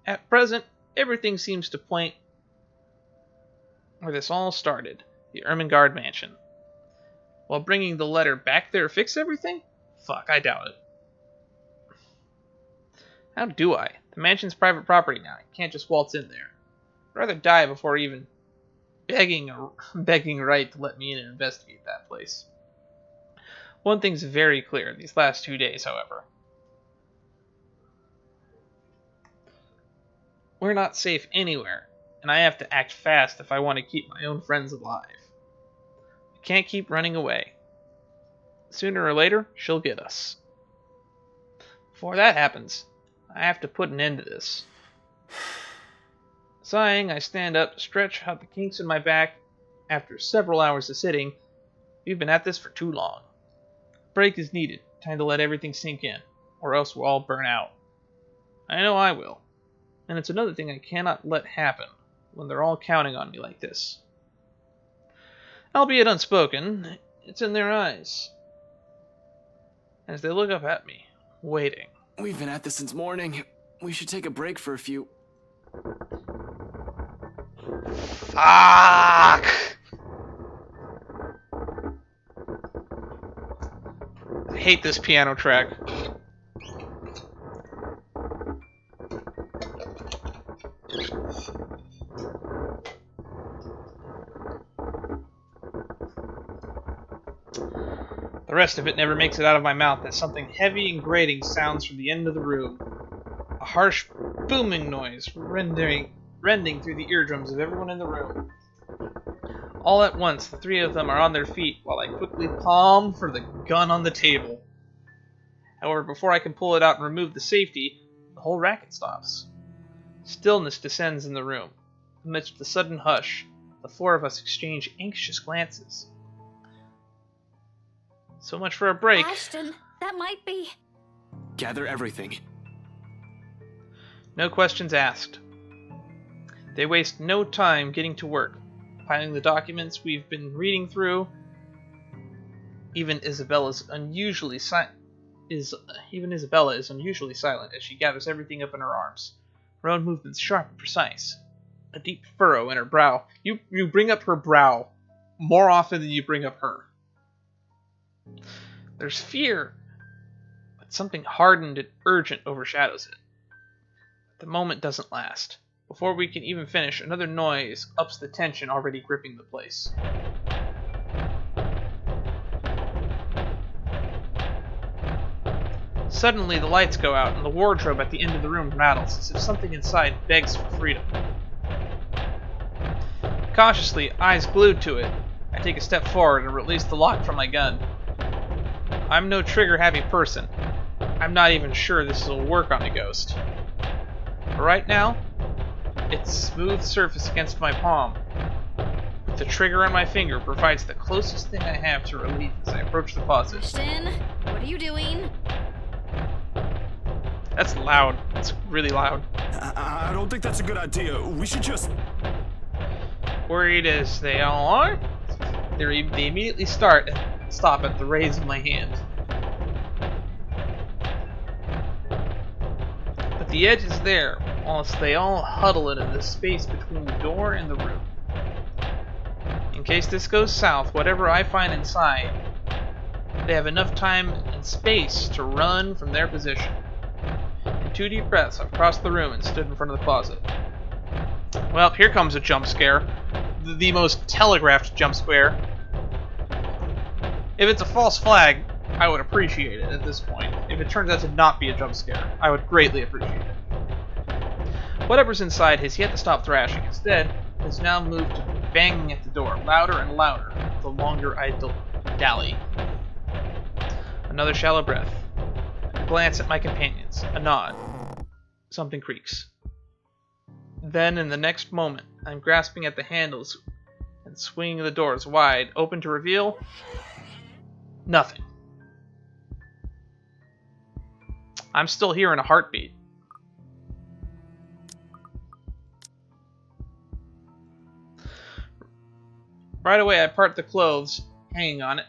At present, everything seems to point where this all started, the Ermengarde mansion. While bringing the letter back there fix everything? Fuck, I doubt it. How do I? The mansion's private property now. You can't just waltz in there. I'd rather die before even begging Wright to let me in and investigate that place. One thing's very clear these last 2 days, however. We're not safe anywhere, and I have to act fast if I want to keep my own friends alive. I can't keep running away. Sooner or later, she'll get us. Before that happens, I have to put an end to this. Sighing, I stand up, stretch out the kinks in my back. After several hours of sitting, we've been at this for too long. A break is needed, time to let everything sink in, or else we'll all burn out. I know I will. And it's another thing I cannot let happen when they're all counting on me like this. Albeit unspoken, it's in their eyes. As they look up at me, waiting. We've been at this since morning. We should take a break for a few. Fuck! I hate this piano track. The rest of it never makes it out of my mouth as something heavy and grating sounds from the end of the room. A harsh, booming noise rending through the eardrums of everyone in the room. All at once, the three of them are on their feet while I quickly palm for the gun on the table. However, before I can pull it out and remove the safety, the whole racket stops. Stillness descends in the room. Amidst the sudden hush, the four of us exchange anxious glances. So much for a break. Ashton, that might be... Gather everything. No questions asked. They waste no time getting to work, piling the documents we've been reading through. Even Isabella is unusually silent as she gathers everything up in her arms. Her own movements sharp and precise. A deep furrow in her brow. You bring up her brow more often than you bring up her. There's fear, but something hardened and urgent overshadows it. The moment doesn't last. Before we can even finish, another noise ups the tension already gripping the place. Suddenly, the lights go out, and the wardrobe at the end of the room rattles, as if something inside begs for freedom. Cautiously, eyes glued to it, I take a step forward and release the lock from my gun. I'm no trigger-happy person. I'm not even sure this will work on a ghost. But right now, its smooth surface against my palm, with the trigger on my finger, provides the closest thing I have to relief as I approach the closet. Ashton, what are you doing? That's loud. It's really loud. I don't think that's a good idea. We should just... Worried as they all are, they immediately stop at the raise of my hand. But the edge is there, whilst they all huddle in the space between the door and the room. In case this goes south, whatever I find inside, they have enough time and space to run from their position. In 2 deep breaths, I've crossed the room and stood in front of the closet. Well, here comes a jump scare. The most telegraphed jump scare. If it's a false flag, I would appreciate it at this point. If it turns out to not be a jump scare, I would greatly appreciate it. Whatever's inside has yet to stop thrashing. Instead, has now moved to banging at the door, louder and louder, the longer I dally. Another shallow breath. A glance at my companions. A nod. Something creaks. Then, in the next moment, I'm grasping at the handles and swinging the doors wide, open to reveal... nothing. I'm still hearing a heartbeat. Right away, I part the clothes hanging on it,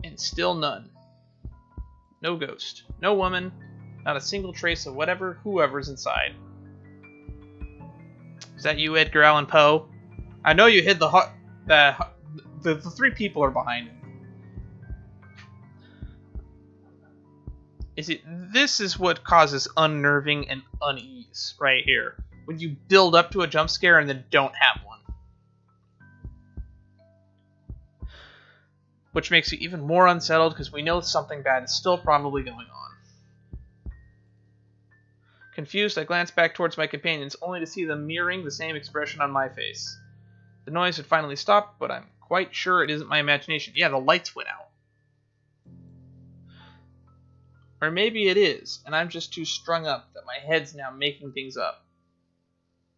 and still none. No ghost, no woman, not a single trace of whoever's inside. Is that you, Edgar Allan Poe? I know you hid the 3 people are behind it. This is what causes unnerving and unease right here. When you build up to a jump scare and then don't have one. which makes you even more unsettled because we know something bad is still probably going on. Confused, I glance back towards my companions, only to see them mirroring the same expression on my face. The noise had finally stopped, but I'm quite sure it isn't my imagination. Yeah, the lights went out. Or maybe it is, and I'm just too strung up that my head's now making things up.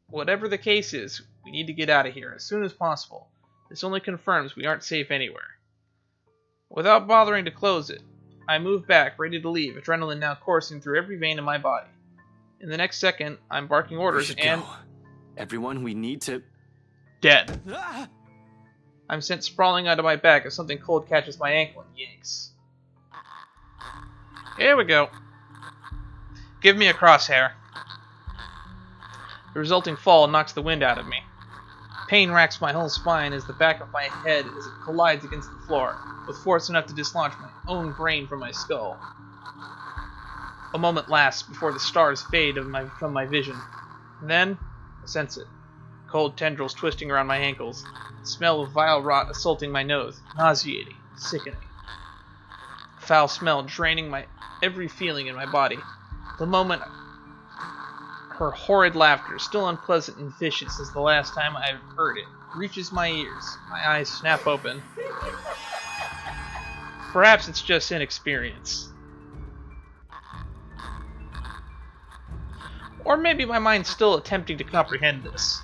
Whatever the case is, we need to get out of here as soon as possible. This only confirms we aren't safe anywhere. Without bothering to close it, I move back, ready to leave, adrenaline now coursing through every vein in my body. In the next second, I'm barking We orders should and... go. Everyone, we need to... dead. Ah! I'm sent sprawling onto my back as something cold catches my ankle and yanks. Here we go. Give me a crosshair. The resulting fall knocks the wind out of me. Pain racks my whole spine as the back of my head as it collides against the floor, with force enough to dislodge my own brain from my skull. A moment lasts before the stars fade from my vision. And then, I sense it. Cold tendrils twisting around my ankles. The smell of vile rot assaulting my nose. Nauseating. Sickening. Foul smell draining every feeling in my body. The moment her horrid laughter, still unpleasant and vicious as the last time I've heard it, reaches my ears. My eyes snap open. Perhaps it's just inexperience. Or maybe my mind's still attempting to comprehend this.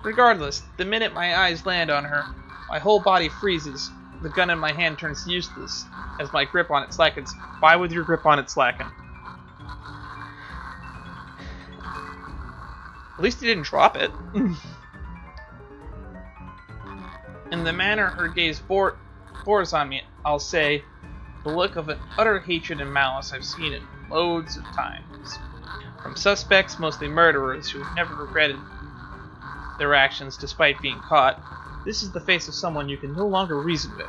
Regardless, the minute my eyes land on her, my whole body freezes. The gun in my hand turns useless as my grip on it slackens. Why would your grip on it slacken? At least he didn't drop it. In the manner her gaze bores on me, I'll say, the look of an utter hatred and malice I've seen it loads of times. From suspects, mostly murderers, who've never regretted their actions despite being caught, this is the face of someone you can no longer reason with.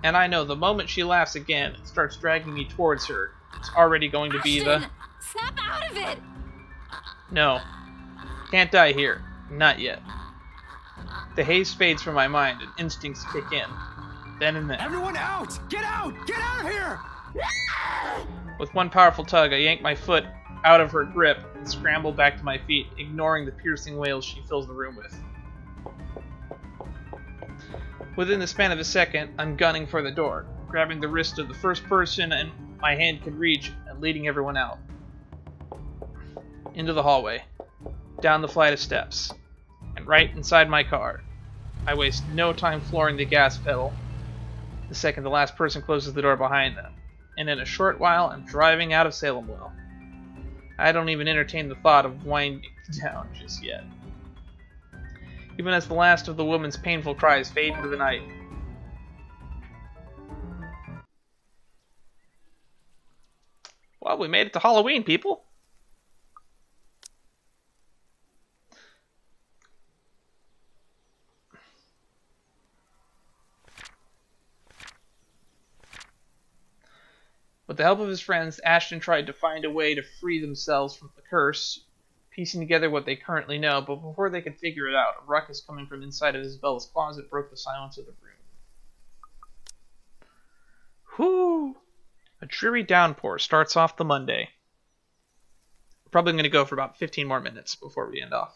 And I know the moment she laughs again and starts dragging me towards her, it's already going to be the... Snap out of it! No. Can't die here. Not yet. The haze fades from my mind and instincts kick in. Then and there. Everyone out! Get out! Get out of here! With one powerful tug, I yank my foot out of her grip and scramble back to my feet, ignoring the piercing wails she fills the room with. Within the span of a second, I'm gunning for the door, grabbing the wrist of the first person my hand could reach and leading everyone out. Into the hallway, down the flight of steps, and right inside my car. I waste no time flooring the gas pedal the second the last person closes the door behind them, and in a short while I'm driving out of Salemwell. I don't even entertain the thought of winding down just yet. Even as the last of the woman's painful cries fade into the night. Well, we made it to Halloween, people. With the help of his friends, Ashton tried to find a way to free themselves from the curse, piecing together what they currently know, but before they could figure it out, a ruckus coming from inside of Isabella's closet broke the silence of the room. Whew! A dreary downpour starts off the Monday. We're probably going to go for about 15 more minutes before we end off.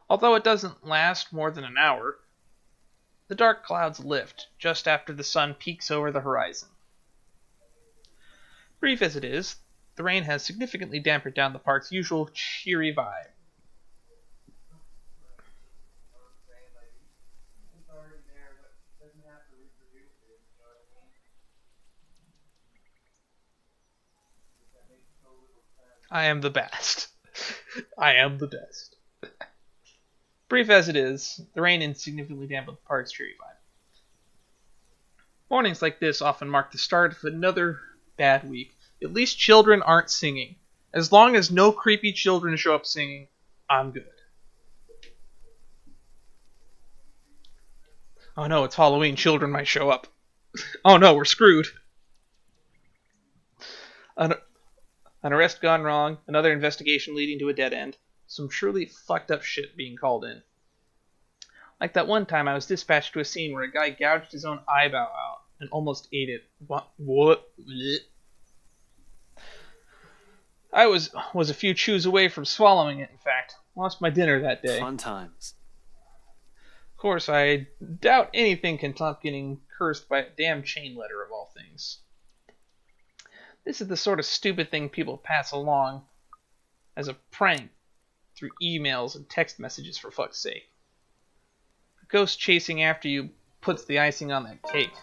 Although it doesn't last more than an hour, the dark clouds lift just after the sun peeks over the horizon. Brief as it is, the rain has significantly dampened down the park's usual cheery vibe. I am the best. I am the best. Brief as it is, the rain insignificantly dampened the park's cheery vibe. Mornings like this often mark the start of another bad week. At least children aren't singing. As long as no creepy children show up singing, I'm good. Oh no, it's Halloween. Children might show up. Oh no, we're screwed. An arrest gone wrong. Another investigation leading to a dead end. some truly fucked up shit being called in. Like that one time I was dispatched to a scene where a guy gouged his own eyebrow out and almost ate it. What? I was a few chews away from swallowing it, in fact. Lost my dinner that day. Fun times. Of course, I doubt anything can top getting cursed by a damn chain letter of all things. This is the sort of stupid thing people pass along as a prank through emails and text messages, for fuck's sake. A ghost chasing after you puts the icing on that cake.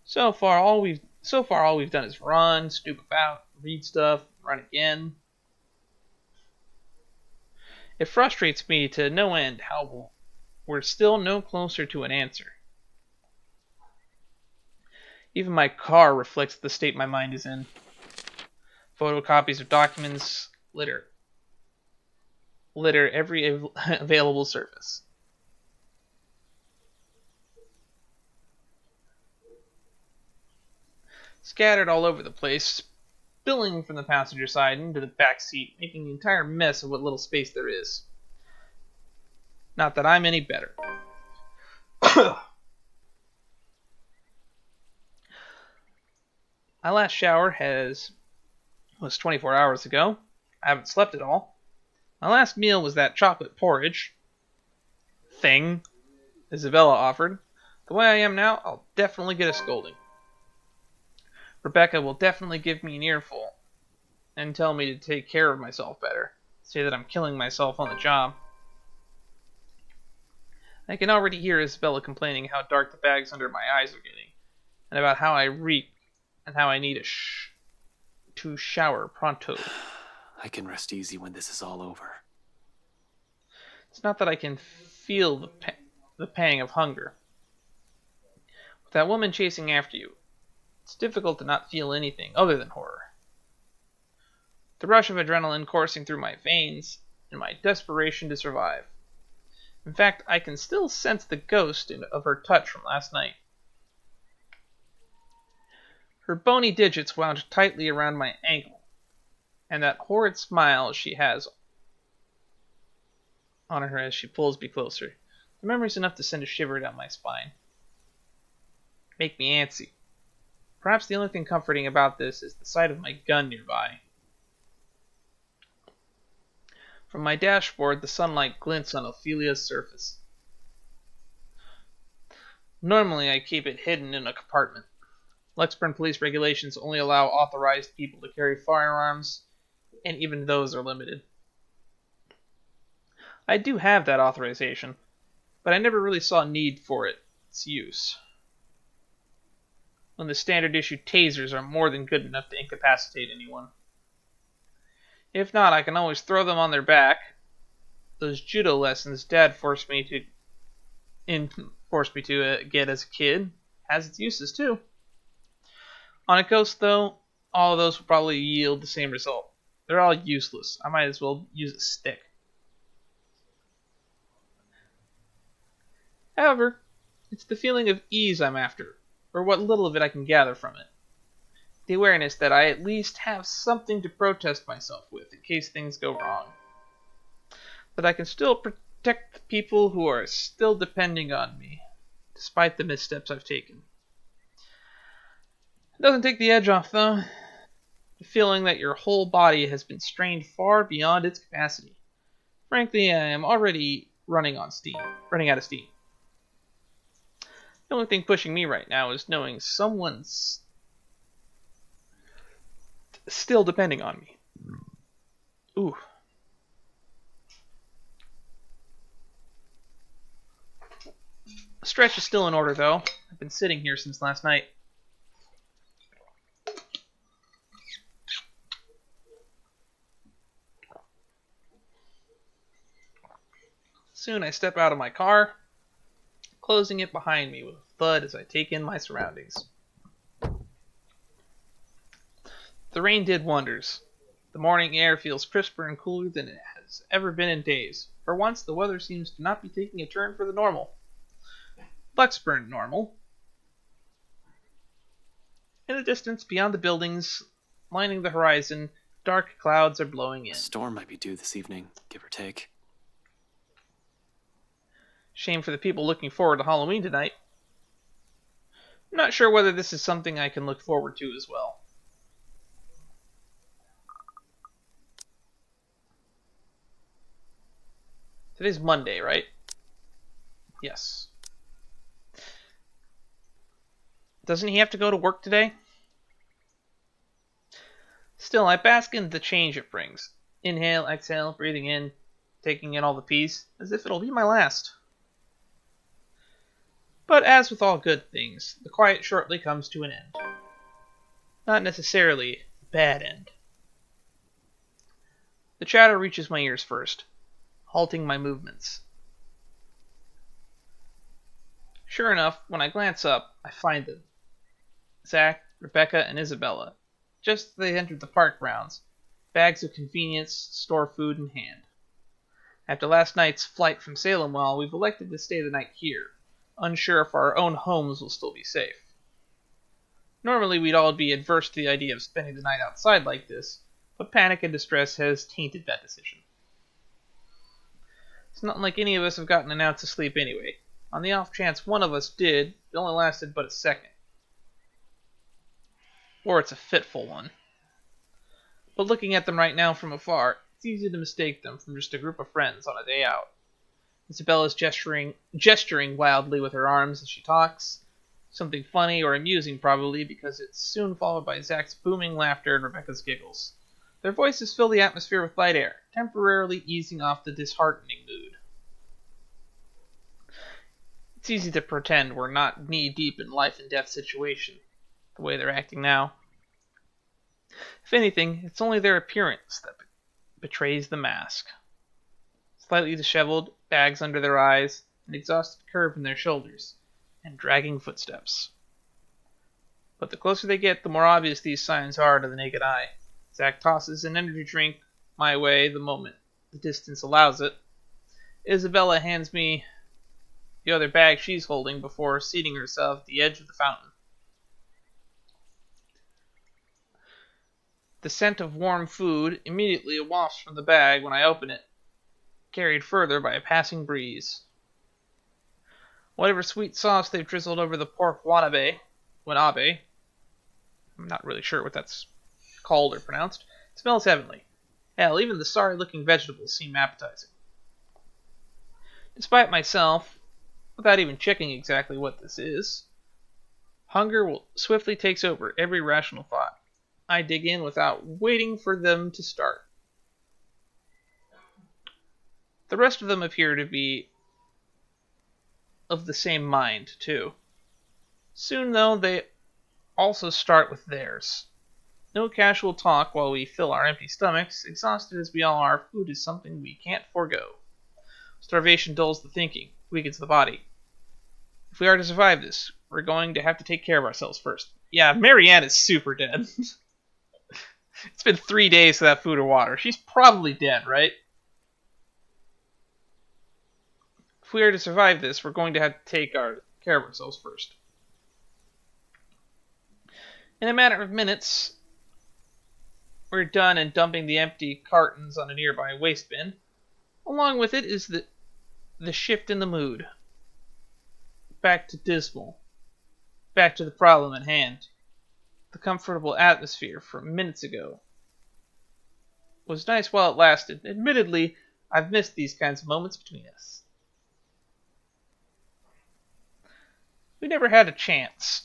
So far all we've done is run, snoop about, read stuff, run again. It frustrates me to no end how we're still no closer to an answer. Even my car reflects the state my mind is in. Photocopies of documents litter every available surface. Scattered all over the place, spilling from the passenger side into the back seat, making an entire mess of what little space there is. Not that I'm any better. My last shower was 24 hours ago. I haven't slept at all. My last meal was that chocolate porridge thing Isabella offered. The way I am now, I'll definitely get a scolding. Rebecca will definitely give me an earful and tell me to take care of myself better. Say that I'm killing myself on the job. I can already hear Isabella complaining how dark the bags under my eyes are getting, and about how I reek, and how I need to shower pronto. I can rest easy when this is all over. It's not that I can feel the pang of hunger. With that woman chasing after you, it's difficult to not feel anything other than horror. The rush of adrenaline coursing through my veins, and my desperation to survive. In fact, I can still sense the ghost of her touch from last night. Her bony digits wound tightly around my ankle, and that horrid smile she has on her as she pulls me closer. The memory's enough to send a shiver down my spine. Make me antsy. Perhaps the only thing comforting about this is the sight of my gun nearby. From my dashboard, the sunlight glints on Ophelia's surface. Normally, I keep it hidden in a compartment. Lexburn police regulations only allow authorized people to carry firearms, and even those are limited. I do have that authorization, but I never really saw need for its use. When the standard issue tasers are more than good enough to incapacitate anyone. If not, I can always throw them on their back. Those judo lessons Dad forced me to get as a kid has its uses too. On a ghost, though, all of those will probably yield the same result. They're all useless. I might as well use a stick. However, it's the feeling of ease I'm after, or what little of it I can gather from it. The awareness that I at least have something to protest myself with in case things go wrong. That I can still protect the people who are still depending on me, despite the missteps I've taken. It doesn't take the edge off, though. The feeling that your whole body has been strained far beyond its capacity. Frankly, I am already running out of steam. The only thing pushing me right now is knowing someone's still depending on me. Ooh. Stretch is still in order, though. I've been sitting here since last night. Soon I step out of my car, closing it behind me with a thud as I take in my surroundings. The rain did wonders. The morning air feels crisper and cooler than it has ever been in days. For once, the weather seems to not be taking a turn for the normal. Lexburn normal. In the distance, beyond the buildings lining the horizon, Dark clouds are blowing in. A storm might be due this evening, give or take. Shame for the people looking forward to Halloween tonight. I'm not sure whether this is something I can look forward to as well. Today's Monday, right? Yes. Doesn't he have to go to work today? Still, I bask in the change it brings. Inhale, exhale, breathing in, taking in all the peace, as if it'll be my last. But as with all good things, the quiet shortly comes to an end. Not necessarily a bad end. The chatter reaches my ears first, halting my movements. Sure enough, when I glance up, I find them. Zach, Rebecca, and Isabella. Just as they entered the park grounds, bags of convenience, store food in hand. After last night's flight from Salemwell, we've elected to stay the night here, unsure if our own homes will still be safe. Normally we'd all be adverse to the idea of spending the night outside like this, but panic and distress has tainted that decision. It's not like any of us have gotten an ounce of sleep anyway. On the off chance one of us did, it only lasted but a second. Or it's a fitful one. But looking at them right now from afar, it's easy to mistake them from just a group of friends on a day out. Isabella's gesturing wildly with her arms as she talks. Something funny or amusing probably, because it's soon followed by Zach's booming laughter and Rebecca's giggles. Their voices fill the atmosphere with light air, temporarily easing off the disheartening mood. It's easy to pretend we're not knee-deep in life and death situation, the way they're acting now. If anything, it's only their appearance that betrays the mask. Slightly disheveled, bags under their eyes, an exhausted curve in their shoulders, and dragging footsteps. But the closer they get, the more obvious these signs are to the naked eye. Zach tosses an energy drink my way the moment the distance allows it. Isabella hands me the other bag she's holding before seating herself at the edge of the fountain. The scent of warm food immediately wafts from the bag when I open it, carried further by a passing breeze. Whatever sweet sauce they've drizzled over the pork wanabe, I'm not really sure what that's called or pronounced, smells heavenly. Hell, even the sorry-looking vegetables seem appetizing. Despite myself, without even checking exactly what this is, hunger swiftly takes over every rational thought. I dig in without waiting for them to start. The rest of them appear to be of the same mind, too. Soon, though, they also start with theirs. No casual talk while we fill our empty stomachs. Exhausted as we all are, food is something we can't forego. Starvation dulls the thinking, weakens the body. If we are to survive this, we're going to have to take care of ourselves first. Yeah, Marianne is super dead. It's been 3 days without food or water. She's probably dead, right? If we are to survive this, we're going to have to take care of ourselves first. In a matter of minutes, we're done and dumping the empty cartons on a nearby waste bin. Along with it is the shift in the mood. Back to dismal. Back to the problem at hand. The comfortable atmosphere from minutes ago was nice while it lasted. Admittedly, I've missed these kinds of moments between us. We never had a chance.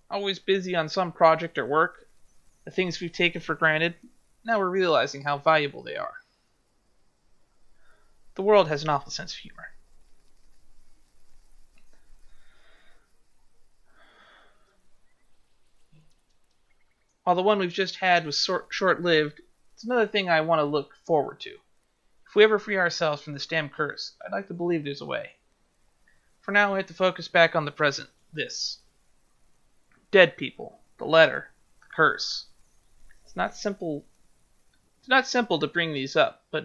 Always busy on some project or work. The things we've taken for granted, now we're realizing how valuable they are. The world has an awful sense of humor. While the one we've just had was short-lived, it's another thing I want to look forward to. If we ever free ourselves from this damn curse, I'd like to believe there's a way. For now, we have to focus back on the present. This. Dead people. The letter. The curse. It's not simple to bring these up, but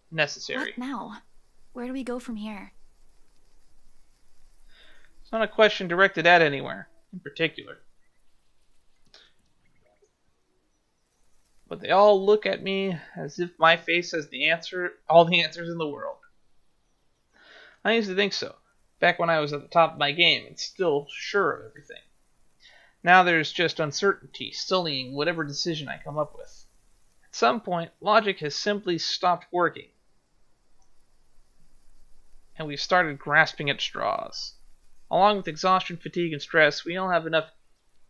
necessary. What now? Where do we go from here? It's not a question directed at anywhere in particular. but they all look at me as if my face has all the answers in the world. I used to think so, back when I was at the top of my game and still sure of everything. Now there's just uncertainty sullying whatever decision I come up with. At some point, logic has simply stopped working, and we've started grasping at straws. Along with exhaustion, fatigue, and stress, we don't have enough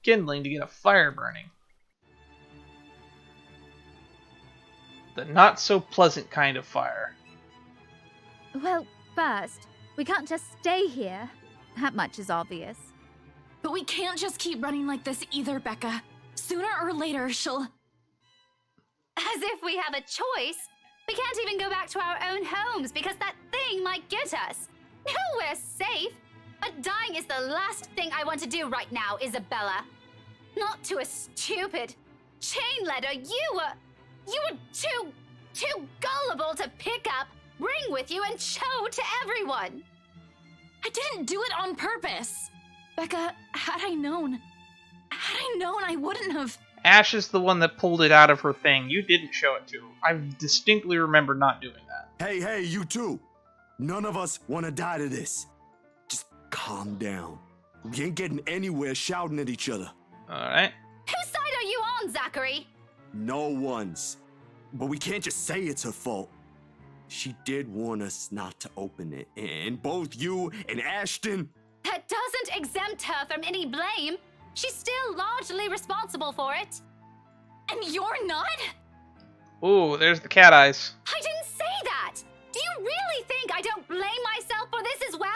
kindling to get a fire burning. The not-so-pleasant kind of fire. Well, first, we can't just stay here. That much is obvious. But we can't just keep running like this either, Becca. Sooner or later, she'll... As if we have a choice. We can't even go back to our own homes because that thing might get us. Nowhere safe. But dying is the last thing I want to do right now, Isabella. Not to a stupid chain letter you were too gullible to pick up, bring with you, and show to everyone. I didn't do it on purpose. Becca, had I known, I wouldn't have... Ash is the one that pulled it out of her thing. You didn't show it to. I distinctly remember not doing that. Hey, you two. None of us want to die to this. Just calm down. We ain't getting anywhere shouting at each other. Alright. Whose side are you on, Zachary? No one's. But we can't just say it's her fault. She did warn us not to open it, and both you and Ashton... That doesn't exempt her from any blame. She's still largely responsible for it. And you're not? Ooh, there's the cat eyes. I didn't say that! Do you really think I don't blame myself for this as well?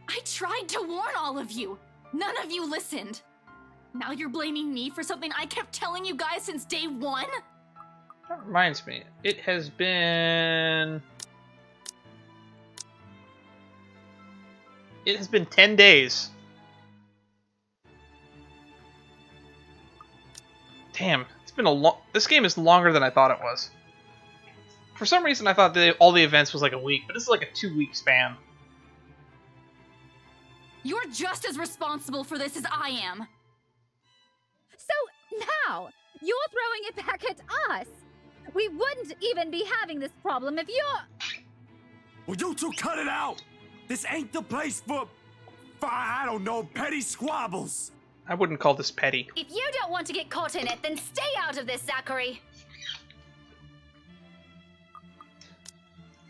I tried to warn all of you. None of you listened. Now you're blaming me for something I kept telling you guys since day one? That reminds me, it has been 10 days. Damn, it's been this game is longer than I thought it was. For some reason I thought that all the events was like a week, but this is like a 2-week span. You're just as responsible for this as I am. So now, you're throwing it back at us. We wouldn't even be having this problem if you're... Will you two cut it out? This ain't the place for I don't know, petty squabbles. I wouldn't call this petty. If you don't want to get caught in it, then stay out of this, Zachary.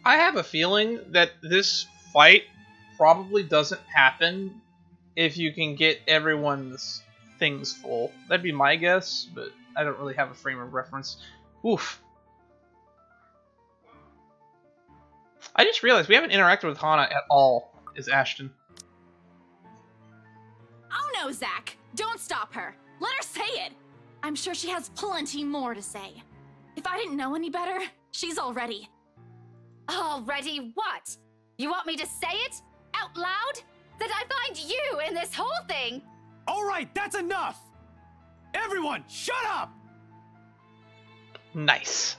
I have a feeling that this fight probably doesn't happen if you can get everyone's things full. That'd be my guess, but I don't really have a frame of reference. Oof. I just realized we haven't interacted with Hana at all as Ashton. Oh no, Zach. Don't stop her. Let her say it. I'm sure she has plenty more to say. If I didn't know any better, she's already... Already what? You want me to say it? Out loud? That I find you in this whole thing? All right, that's enough! Everyone, shut up! Nice.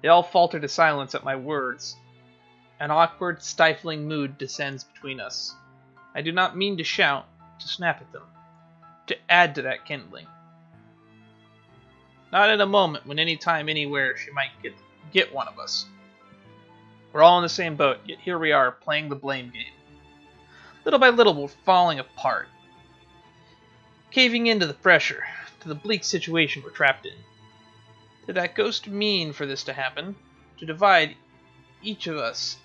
They all falter to silence at my words. An awkward, stifling mood descends between us. I do not mean to shout, to snap at them, to add to that kindling. Not at a moment when any time, anywhere, she might get one of us. We're all in the same boat, yet here we are, playing the blame game. Little by little, we're falling apart. Caving into the pressure, to the bleak situation we're trapped in. Did that ghost mean for this to happen? To divide each of us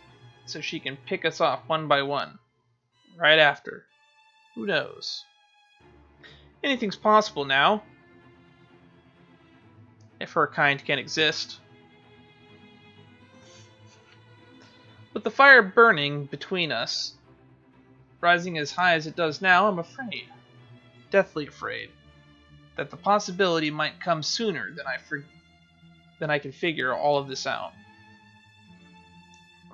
so she can pick us off one by one? Right after. Who knows? Anything's possible now. If her kind can exist. With the fire burning between us, rising as high as it does now, I'm afraid. Deathly afraid. That the possibility might come sooner than I can figure all of this out.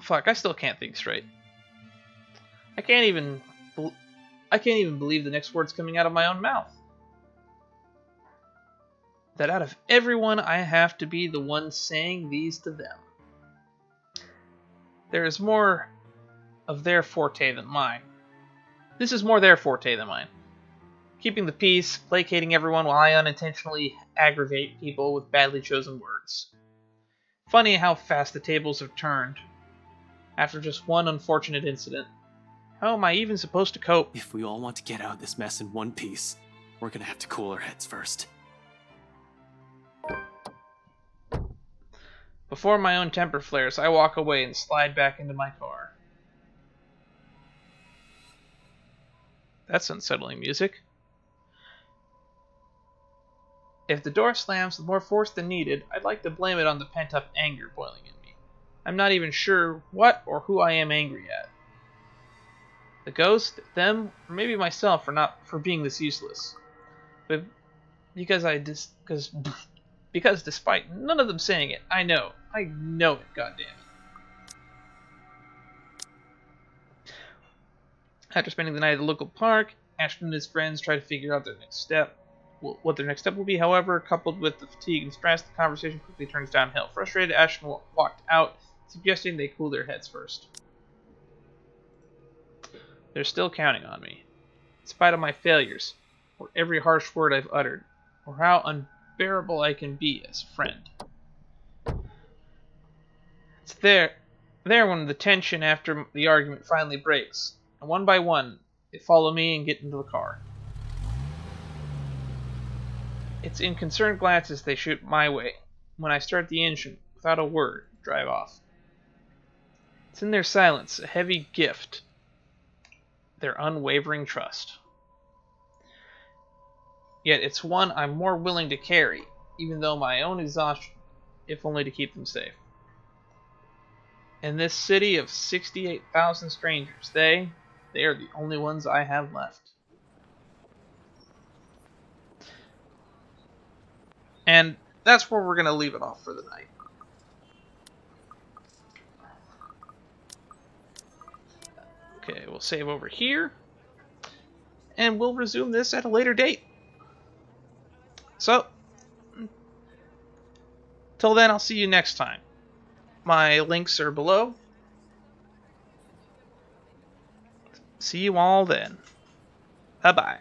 Fuck, I still can't think straight. I can't even believe the next words coming out of my own mouth. That out of everyone, I have to be the one saying these to them. There is more of their forte than mine. This is more their forte than mine. keeping the peace, placating everyone while I unintentionally aggravate people with badly chosen words. Funny how fast the tables have turned after just one unfortunate incident. How am I even supposed to cope? If we all want to get out of this mess in one piece, we're gonna have to cool our heads first. Before my own temper flares, I walk away and slide back into my car. That's unsettling music. If the door slams with more force than needed, I'd like to blame it on the pent-up anger boiling in me. I'm not even sure what or who I am angry at. The ghost, them, or maybe myself for being this useless. But because despite none of them saying it, I know it, goddammit. After spending the night at the local park, Ashton and his friends try to figure out what their next step will be. However, coupled with the fatigue and stress, the conversation quickly turns downhill. Frustrated, Ashton walked out, suggesting they cool their heads first. They're still counting on me, in spite of my failures, or every harsh word I've uttered, or how unbearable I can be as a friend. It's there when the tension after the argument finally breaks, and one by one, they follow me and get into the car. It's in concerned glances they shoot my way when I start the engine, without a word, drive off. It's in their silence, a heavy gift, their unwavering trust. Yet it's one I'm more willing to carry, even though my own exhaustion, if only to keep them safe. In this city of 68,000 strangers, they are the only ones I have left. And that's where we're going to leave it off for the night. Okay, we'll save over here. And we'll resume this at a later date. So, till then, I'll see you next time. My links are below. See you all then. Bye-bye.